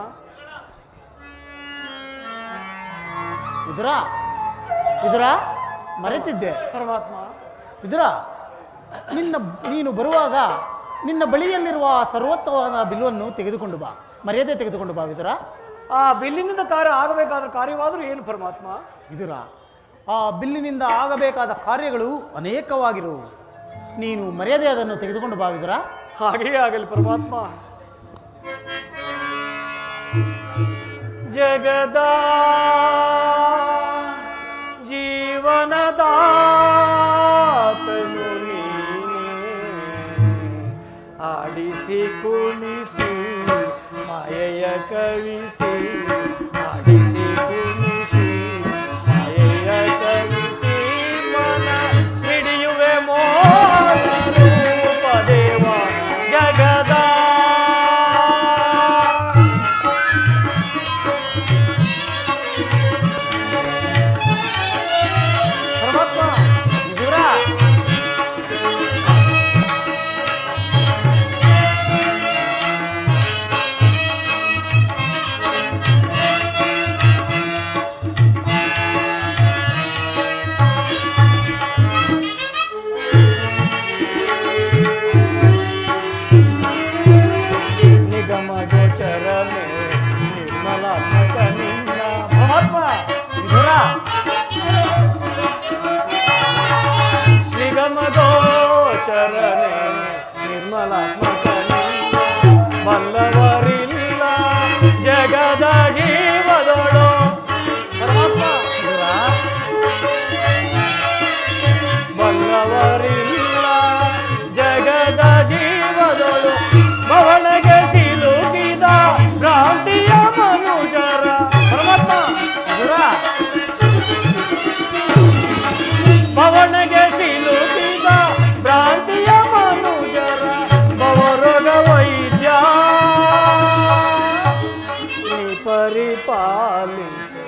ವಿದುರ ಮರೆತಿದ್ದೆ ಪರಮಾತ್ಮ. ವಿದುರ, ನೀನು ಬರುವಾಗ ನಿನ್ನ ಬಳಿಯಲ್ಲಿರುವ ಸರ್ವೋತ್ತಮವಾದ ಬಿಲ್ಲನ್ನು ತೆಗೆದುಕೊಂಡು ಬಾ, ಮರ್ಯಾದೆ ತೆಗೆದುಕೊಂಡು ಬಾ ವಿದುರ. ಆ ಬಿಲ್ಲಿನಿಂದ ಕಾರ್ಯ ಆಗಬೇಕಾದ ಕಾರ್ಯವಾದರೂ ಏನು ಪರಮಾತ್ಮ? ವಿದುರ, ಆ ಬಿಲ್ಲಿನಿಂದ ಆಗಬೇಕಾದ ಕಾರ್ಯಗಳು ಅನೇಕವಾಗಿರುವು. ನೀನು ಮರ್ಯಾದೆ ಅದನ್ನು ತೆಗೆದುಕೊಂಡು ಬಾ ವಿದುರ. ಹಾಗೇ ಆಗಲಿ ಪರಮಾತ್ಮ. ಜಗದ ಜೀವನದಾತನು ನೀನೇ, ಆಡಿಸಿ ಕುಣಿಸಿ ಮಾಯೆಯ ಕವಿಸಿ, ಆಡಿಸಿ ಕುಣಿಸಿ ಮಾಯೆಯ ಕವಿಸಿ, ಮನ ಹಿಡಿಯುವೆ ಮೋಹನ ರೂಪ ದೇವ ಜಗದ. ಪರಮಾತ್ಮ, ವಿದುರ, ನಿಗಮ ಗೋಚರನೆ ನಿರ್ಮಲಾತ್ಮಕ ನಿನ್ನ. ಪರಮಾತ್ಮ, ವಿದುರ, ನಿಗಮ ಗೋಚರನೆ ನಿರ್ಮಲಾತ್ಮಕ ನಿನ್ನ, ಬಲ್ಲವರಿಲ್ಲ ಜಗದ ಜೀವದೊಳು. ಪರಮಾತ್ಮ, ಬಲ್ಲವರಿಲ್ಲ ಜಗದ ಜೀವದೊಳು, ಭವನಗೆ ಸಿಲುಕಿದ ಭ್ರಾಂತಿಯ ಮನುಜರ. ಪರಮಾತ್ಮ, ವಿದುರ, ಭವನಗೆ ಸಿಲುಕಿದ ಭ್ರಾಂತಿಯ ಮನುಜರ, ಭವರೋಗ ವೈದ್ಯ ನೀ ಪರಿಪಾಲಿಸು,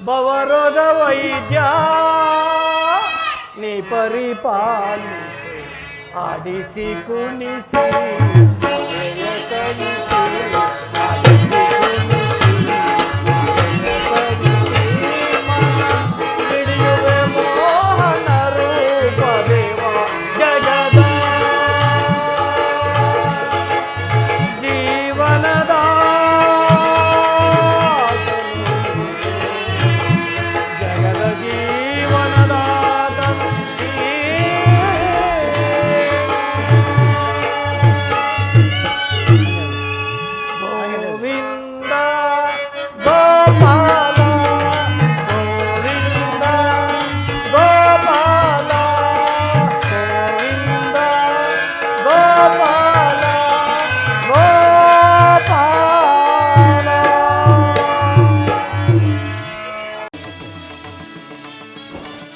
ಭವರೋಗ ವೈದ್ಯ ನೀ ಪರಿಪಾಲಿಸು, ಆಡಿಸಿ ಕುಣಿಸಿ ಮಾಯೆಯ ಕಲಿಸಿ, ಆಡಿಸಿ ಕುಣಿಸಿ ಮಾಯೆಯ ಕಲಿಸಿ, ಮನ ಹಿಡಿಯುವೆ ಮೋಹನ ರೂಪ ದೇವ ಜಗದ ಜೀವನದ ಜಗದ ಜೀವನದ ಗೋವಿಂದ ಗೋಪಾಲ, ಗೋವಿಂದ ಗೋಪಾಲ, ಗೋವಿಂದ ಗೋಪಾಲ.